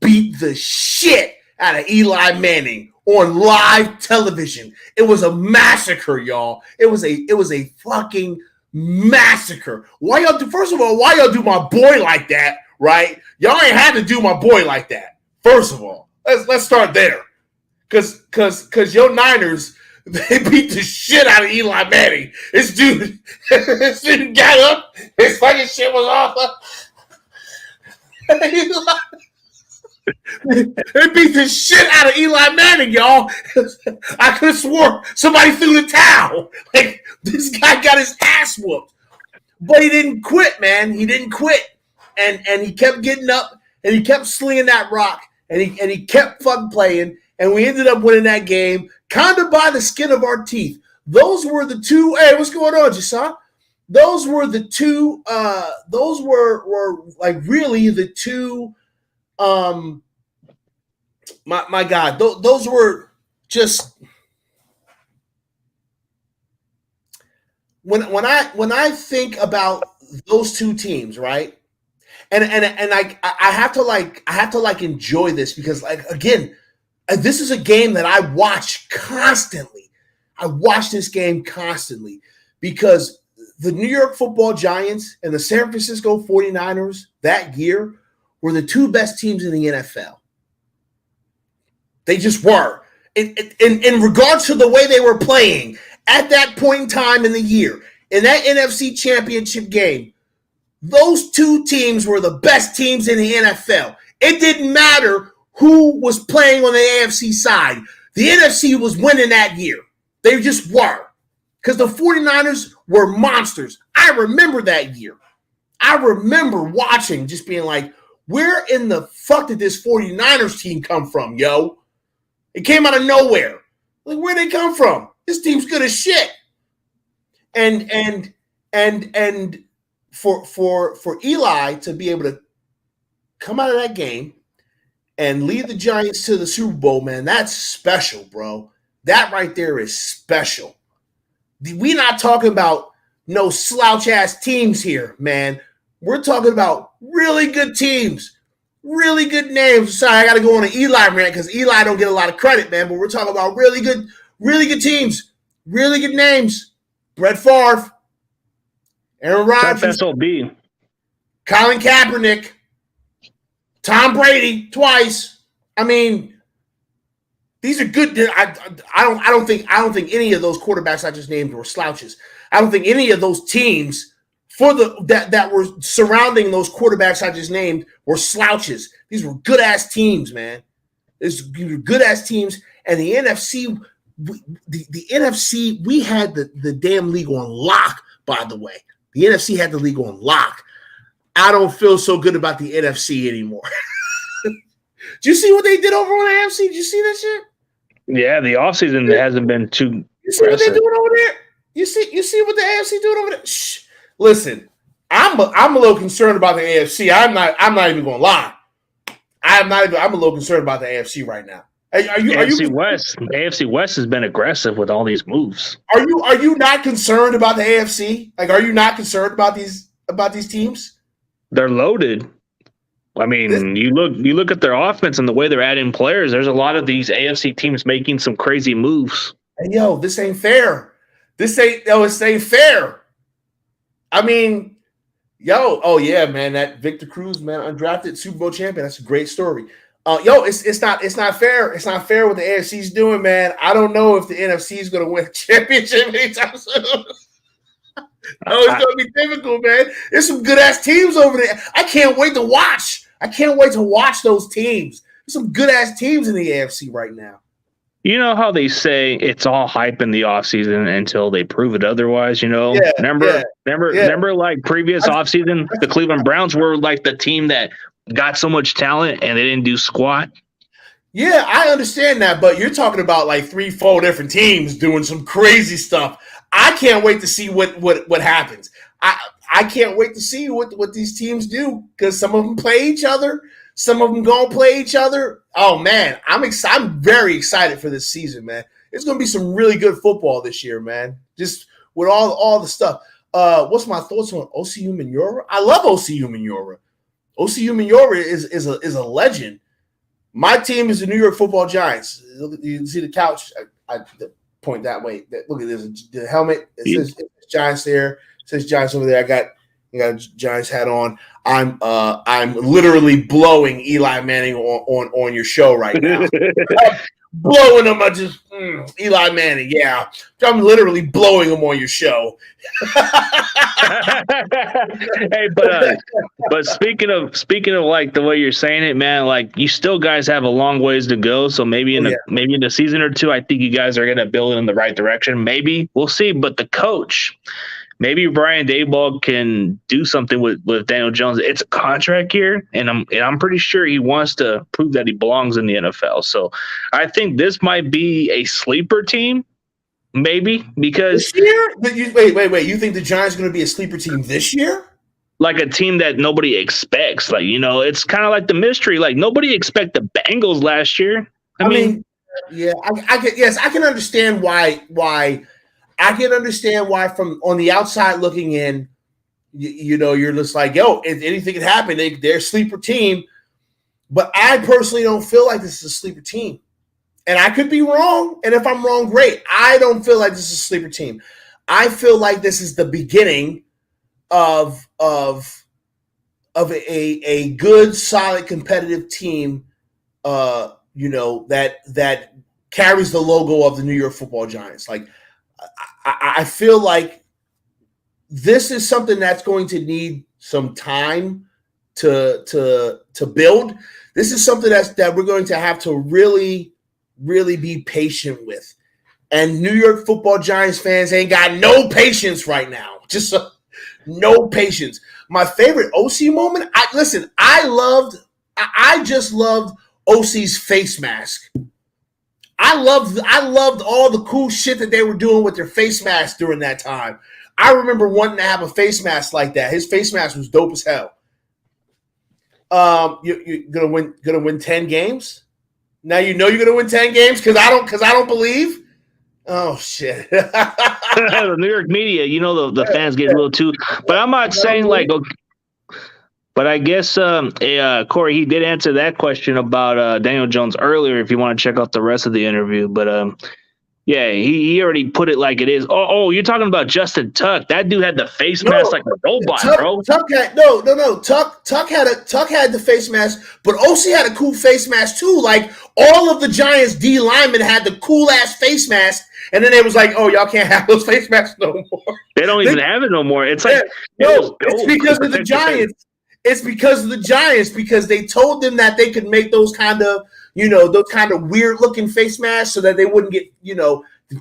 beat the shit out of Eli Manning on live television. It was a massacre, y'all. It was a fucking massacre. Why y'all do? First of all, why y'all do my boy like that? Right? Y'all ain't had to do my boy like that. First of all, let's start there. Cause your Niners, they beat the shit out of Eli Manning. This dude got up. His fucking shit was off. They beat the shit out of Eli Manning, y'all. I could have swore somebody threw the towel. Like, this guy got his ass whooped. But he didn't quit, man. He didn't quit. And he kept getting up, and he kept slinging that rock, and he kept fucking playing, and we ended up winning that game kind of by the skin of our teeth. Those were the two. Hey, what's going on, Jason? Those were the two. Those were like really the two. My God, those were just when I think about those two teams, right? And I have to enjoy this because, like, again, this is a game that I watch constantly. I watch this game constantly because the New York Football Giants and the San Francisco 49ers that year were the two best teams in the NFL. They just were. In regards to the way they were playing at that point in time in the year, in that NFC Championship game, those two teams were the best teams in the NFL. It didn't matter who was playing on the AFC side. The NFC was winning that year. They just were. Because the 49ers were monsters. I remember that year. I remember watching, just being like, where in the fuck did this 49ers team come from, yo? It came out of nowhere. Like, where'd they come from? This team's good as shit. And for Eli to be able to come out of that game and lead the Giants to the Super Bowl, man, that's special, bro. That right there is special. We're not talking about no slouch-ass teams here, man. We're talking about really good teams, really good names. Sorry, I got to go on an Eli rant because Eli don't get a lot of credit, man. But we're talking about really good teams, really good names. Brett Favre, Aaron Rodgers, SOB, Colin Kaepernick, Tom Brady twice. I mean, these are good. I don't think any of those quarterbacks I just named were slouches. I don't think any of those teams that were surrounding those quarterbacks I just named were slouches. These were good ass teams, man. These were good ass teams, and the NFC, the NFC, we had the damn league on lock. By the way, the NFC had the league on lock. I don't feel so good about the NFC anymore. Do you see what they did over on the NFC? Did you see that shit? Yeah, the offseason hasn't been too. You see what they're doing over there? You see what the AFC doing over there? Shh. Listen, I'm a little concerned about the AFC. I'm not even gonna lie. I'm a little concerned about the AFC right now. AFC West has been aggressive with all these moves. Are you not concerned about the AFC? Like, are you not concerned about these teams? They're loaded. I mean, you look at their offense and the way they're adding players. There's a lot of these AFC teams making some crazy moves. And yo, this ain't fair. This ain't fair. I mean, oh yeah, man, that Victor Cruz, man, undrafted Super Bowl champion. That's a great story. It's not fair. It's not fair what the AFC's doing, man. I don't know if the NFC is going to win a championship anytime soon. It's going to be difficult, man. There's some good ass teams over there. I can't wait to watch. Those teams. There's some good ass teams in the AFC right now. You know how they say it's all hype in the offseason until they prove it otherwise, you know? Yeah, remember like previous offseason, the Cleveland Browns were like the team that got so much talent and they didn't do squat. Yeah, I understand that, but you're talking about like 3, 4 different teams doing some crazy stuff. I can't wait to see what happens. I can't wait to see what these teams do because some of them play each other, some of them gonna play each other. Oh man, I'm very excited for this season, man. It's gonna be some really good football this year, man. Just with all the stuff. What's my thoughts on OCU Minora? I love OCU Minora. OCU Minora is a legend. My team is the New York Football Giants. You see the couch? I point that way. Look at this. The helmet. It says Giants there. It says Giants over there. I got a Giants hat on. I'm literally blowing Eli Manning on your show right now. Blowing him. I just Eli Manning. Yeah, I'm literally blowing him on your show. Hey, but speaking of like the way you're saying it, man, like you still guys have a long ways to go. So maybe in a season or two, I think you guys are gonna build it in the right direction. Maybe we'll see. But the coach, maybe Brian Daboll can do something with Daniel Jones. It's a contract year, and I'm pretty sure he wants to prove that he belongs in the NFL. So I think this might be a sleeper team. Maybe because this year, wait. You think the Giants are going to be a sleeper team this year? Like a team that nobody expects. Like, it's kind of like the mystery. Like nobody expected the Bengals last year. I mean, yeah, I can understand why. I can understand why from on the outside looking in, you're just like, yo, if anything could happen, they're a sleeper team. But I personally don't feel like this is a sleeper team. And I could be wrong. And if I'm wrong, great. I don't feel like this is a sleeper team. I feel like this is the beginning of a good, solid, competitive team, that carries the logo of the New York Football Giants. Like, I feel like this is something that's going to need some time to build. This is something that we're going to have to really be patient with. And New York Football Giants fans ain't got no patience right now. Just no patience. My favorite OC moment, I just loved OC's face mask. I loved all the cool shit that they were doing with their face masks during that time. I remember wanting to have a face mask like that. His face mask was dope as hell. You're gonna win 10 games? Now you're gonna win 10 games because I don't believe. Oh shit! The New York media, the fans get a little too. But I'm not saying like. Okay, but I guess Corey, he did answer that question about Daniel Jones earlier. If you want to check out the rest of the interview, but yeah, he already put it like it is. Oh, you're talking about Justin Tuck? That dude had the face mask like a robot, bro. Tuck had Tuck had the face mask, but OC had a cool face mask too. Like all of the Giants D linemen had the cool ass face mask, and then they was like, "Oh, y'all can't have those face masks no more." They don't even have it no more. It's like it's because of the Giants. It's because of the Giants, because they told them that they could make those kind of weird looking face masks so that they wouldn't get,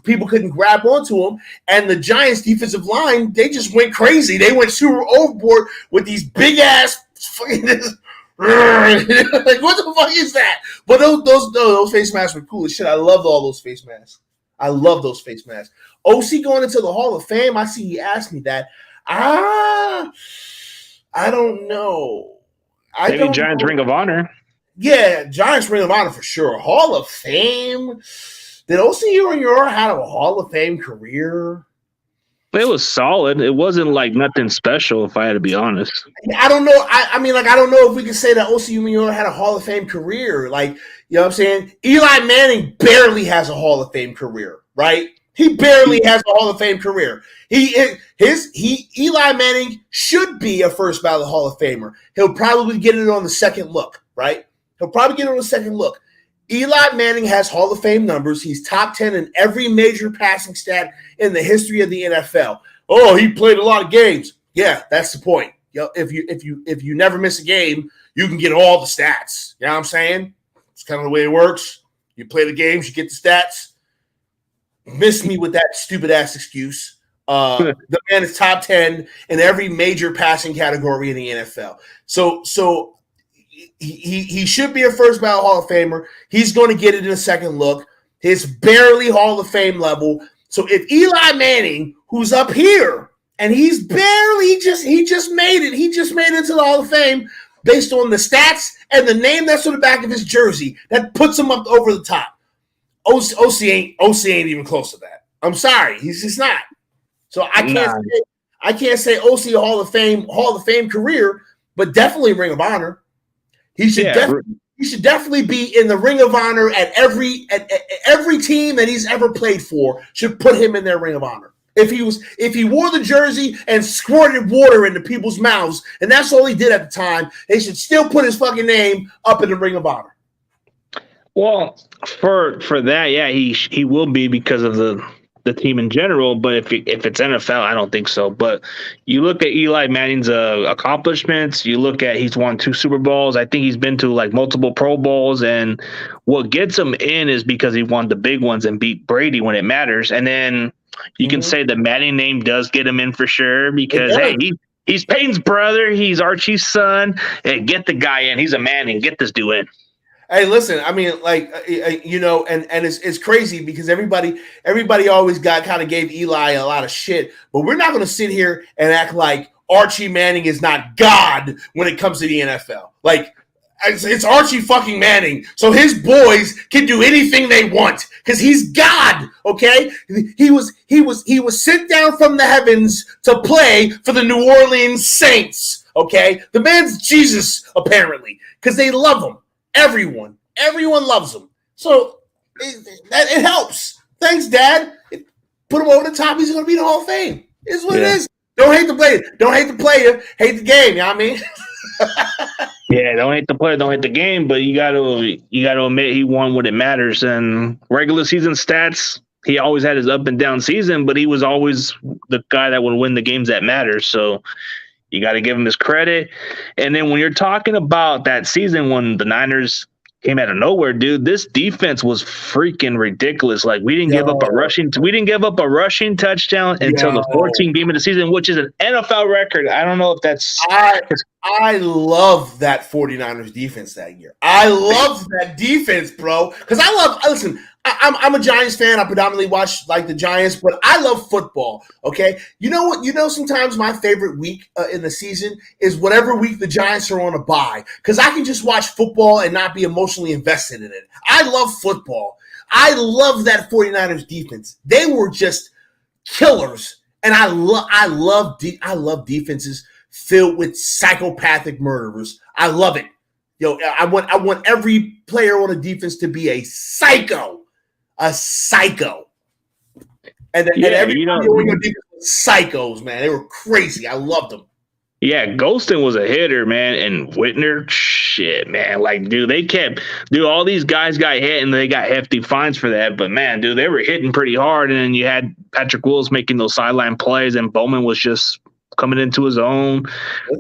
people couldn't grab onto them. And the Giants defensive line, they just went crazy. They went super overboard with these big ass fucking like, what the fuck is that? But those face masks were cool as shit. I loved all those face masks. I love those face masks. OC going into the Hall of Fame, I see he asked me that. I don't know. Maybe Giants Ring of Honor. Yeah, Giants Ring of Honor for sure. Hall of Fame. Did OC Uriora have a Hall of Fame career? It was solid. It wasn't like nothing special, if I had to be honest. I don't know. I don't know if we can say that OC Uriora had a Hall of Fame career. Like, you know what I'm saying? Eli Manning barely has a Hall of Fame career, right? He barely has a Hall of Fame career. Eli Manning should be a first ballot Hall of Famer. He'll probably get it on the second look, right? He'll probably get it on the second look. Eli Manning has Hall of Fame numbers. He's top 10 in every major passing stat in the history of the NFL. Oh, he played a lot of games. Yeah, that's the point. If you never miss a game, you can get all the stats. You know what I'm saying? It's kind of the way it works. You play the games, you get the stats. Miss me with that stupid ass excuse. The man is top 10 in every major passing category in the NFL. So he should be a first ballot Hall of Famer. He's going to get it in a second look. He's barely Hall of Fame level. So if Eli Manning, who's up here, and he's barely he just made it. He just made it to the Hall of Fame based on the stats and the name that's on the back of his jersey that puts him up over the top. OC ain't even close to that. I'm sorry, he's just not. So I can't say OC a Hall of Fame career, but definitely Ring of Honor. He should definitely be in the Ring of Honor at every team that he's ever played for should put him in their Ring of Honor. If he wore the jersey and squirted water into people's mouths, and that's all he did at the time, they should still put his fucking name up in the Ring of Honor. Well, for that, yeah, he will be because of the team in general. But if it's NFL, I don't think so. But you look at Eli Manning's accomplishments. You look at he's won 2 Super Bowls. I think he's been to like multiple Pro Bowls, and what gets him in is because he won the big ones and beat Brady when it matters. And then you can say the Manning name does get him in for sure because hey, he's Peyton's brother, he's Archie's son. Hey, get the guy in. He's a Manning. Get this dude in. Hey, listen, I mean, like, and it's crazy because everybody always kind of gave Eli a lot of shit, but we're not going to sit here and act like Archie Manning is not God when it comes to the NFL. Like, it's Archie fucking Manning, so his boys can do anything they want because he's God. Okay, he was sent down from the heavens to play for the New Orleans Saints. Okay, the man's Jesus apparently because they love him. Everyone loves him. So it helps. Thanks, Dad. Put him over the top. He's going to be in the Hall of Fame. It's what it is. Don't hate the player. Don't hate the player. Hate the game. You know what I mean? Yeah, don't hate the player. Don't hate the game. But you got to admit he won when it matters. And regular season stats, he always had his up and down season, but he was always the guy that would win the games that matter. So you got to give him his credit. And then when you're talking about that season when the Niners came out of nowhere, dude, this defense was freaking ridiculous. Like we didn't give up a rushing touchdown until the 14th game of the season, which is an NFL record. I don't know if that's I love that 49ers defense that year. I love that defense, bro. Because I'm a Giants fan. I predominantly watch like the Giants, but I love football. Okay, you know what? You know, sometimes my favorite week in the season is whatever week the Giants are on a bye, because I can just watch football and not be emotionally invested in it. I love football. I love that 49ers defense. They were just killers, and I love defenses filled with psychopathic murderers. I love it. Yo, I want every player on a defense to be a psycho. A psycho. And everybody on your defense was psychos, man. They were crazy. I loved them. Yeah, Golston was a hitter, man. And Whitner, shit, man. Like, dude, all these guys got hit and they got hefty fines for that. But, man, dude, they were hitting pretty hard. And then you had Patrick Willis making those sideline plays, and Bowman was just coming into his own.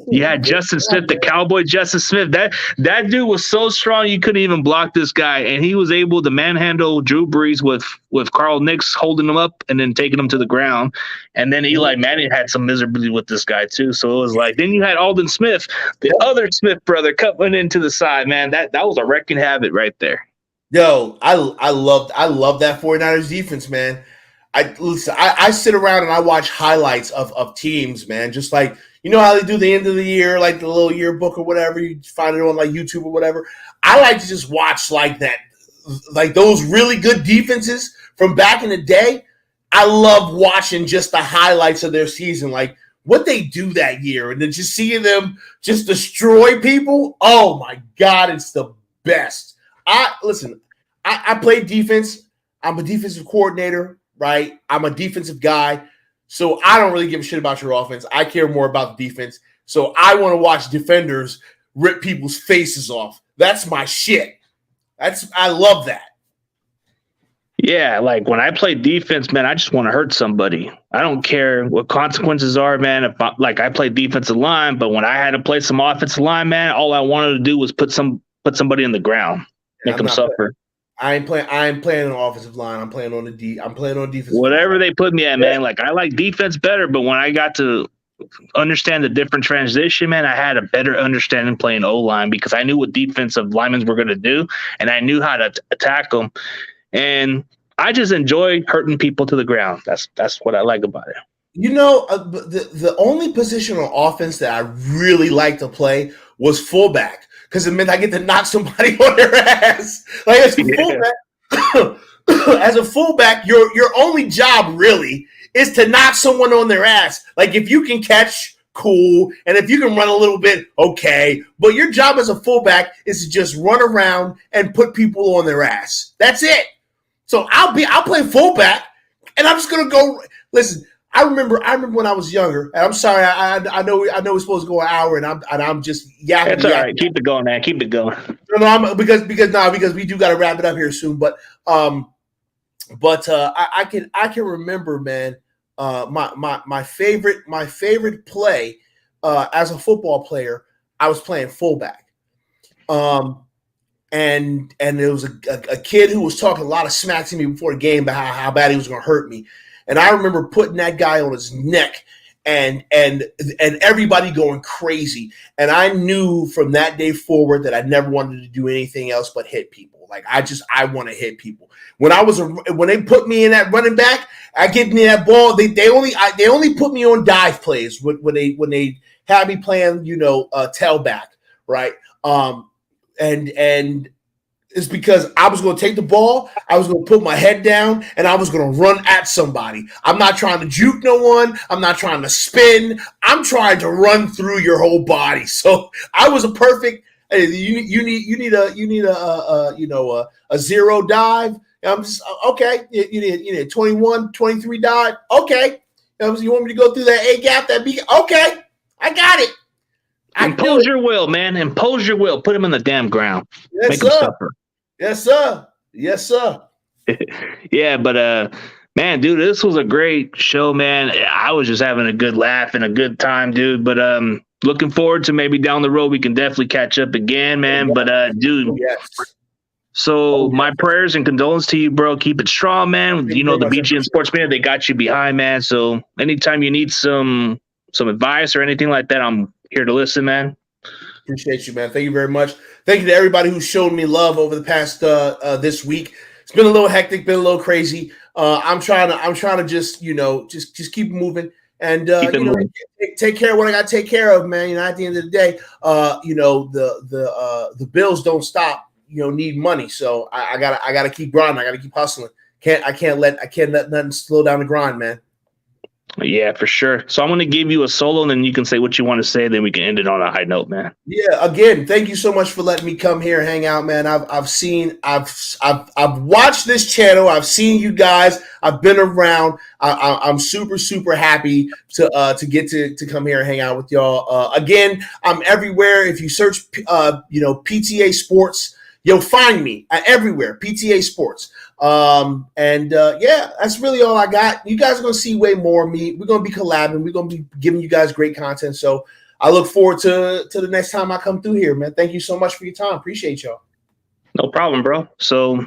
You had Justin Smith, the Cowboy Justin Smith. That dude was so strong you couldn't even block this guy, and he was able to manhandle Drew Brees with Carl Nicks holding him up and then taking him to the ground. And then Eli Manning had some misery with this guy too. So it was like, then you had Aldon Smith, the other Smith brother, coming into the side. Man, that was a wrecking havoc right there. Yo, I love that 49ers defense, man. I sit around and I watch highlights of teams, man. Just like, you know how they do the end of the year, like the little yearbook or whatever. You find it on like YouTube or whatever. I like to just watch like that, like those really good defenses from back in the day. I love watching just the highlights of their season, like what they do that year, and then just seeing them just destroy people. Oh my God, it's the best. I play defense. I'm a defensive coordinator. Right? I'm a defensive guy, so I don't really give a shit about your offense. I care more about the defense. So I want to watch defenders rip people's faces off. That's my shit. I love that. Yeah, like when I play defense, man, I just want to hurt somebody. I don't care what consequences are, man. I play defensive line, but when I had to play some offensive line, man, all I wanted to do was put somebody on the ground, make them suffer. I ain't playing on offensive line. I'm playing on defense. Whatever they put me at, man. Like I like defense better, but when I got to understand the different transition, man, I had a better understanding playing O-line because I knew what defensive linemen were going to do, and I knew how to attack them. And I just enjoy hurting people to the ground. That's what I like about it. You know, the only position on offense that I really liked to play was fullback because it meant I get to knock somebody on their ass. Like as a fullback, as a fullback, your only job really is to knock someone on their ass. Like if you can catch, cool, and if you can run a little bit, okay. But your job as a fullback is to just run around and put people on their ass. That's it. So I'll play fullback, and I'm just gonna go. Listen, I remember when I was younger, and I'm sorry, I know we're supposed to go an hour, and I'm just yapping. That's all right. Keep it going, man. Keep it going. No, because we do got to wrap it up here soon. But I can remember, man. My favorite play as a football player, I was playing fullback. And there was a kid who was talking a lot of smack to me before the game about how bad he was going to hurt me. And I remember putting that guy on his neck and everybody going crazy. And I knew from that day forward that I never wanted to do anything else but hit people. Like I want to hit people. When they put me in that running back, I get me that ball. They only put me on dive plays when they had me playing, tailback, right? And it's because I was going to take the ball, I was going to put my head down, and I was going to run at somebody. I'm not trying to juke no one. I'm not trying to spin. I'm trying to run through your whole body. So I was a perfect. You need a zero dive. I'm just okay. You need a 21, 23 dive. Okay. You want me to go through that A gap? That B? Okay. I got it. Impose your will, man. Impose your will. Put him in the damn ground. Yes, Make sir. him suffer. Yes, sir. Yes, sir. Yeah, but man, dude, this was a great show, man. I was just having a good laugh and a good time, dude. But looking forward to maybe down the road we can definitely catch up again, man. But dude, yes. So my prayers and condolences to you, bro. Keep it strong, man. The BGN Sports Media, they got you behind, man. So anytime you need some advice or anything like that, I'm here to listen, man. Appreciate you, man. Thank you very much. Thank you to everybody who showed me love over the past this week. It's been a little hectic, been a little crazy. I'm trying to just just keep moving and take care of what I got to take care of, man. At the end of the day, the bills don't stop. Need money, so I gotta keep grinding. I gotta keep hustling. I can't let nothing slow down the grind, man. Yeah, for sure. So I'm going to give you a solo, and then you can say what you want to say. Then we can end it on a high note, man. Yeah. Again, thank you so much for letting me come here and hang out, man. I've watched this channel. I've seen you guys. I've been around. I'm super happy to get to come here and hang out with y'all. Again, I'm everywhere. If you search, PTA Sports, you'll find me everywhere. PTA Sports. That's really all I got. You guys are going to see way more of me. We're going to be collabing. We're going to be giving you guys great content. So I look forward to the next time I come through here, man. Thank you so much for your time. Appreciate y'all. No problem, bro. So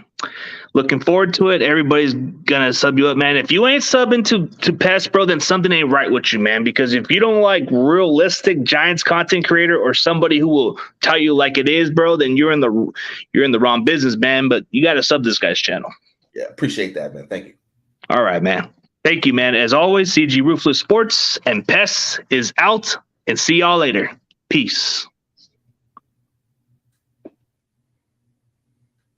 looking forward to it. Everybody's going to sub you up, man. If you ain't subbing to Pest, bro, then something ain't right with you, man. Because if you don't like realistic Giants content creator or somebody who will tell you like it is, bro, then you're in the wrong business, man. But you got to sub this guy's channel. Yeah, appreciate that, man. Thank you. All right, man. Thank you, man. As always, CG Ruthless Sports and Pest is out, and see y'all later. Peace.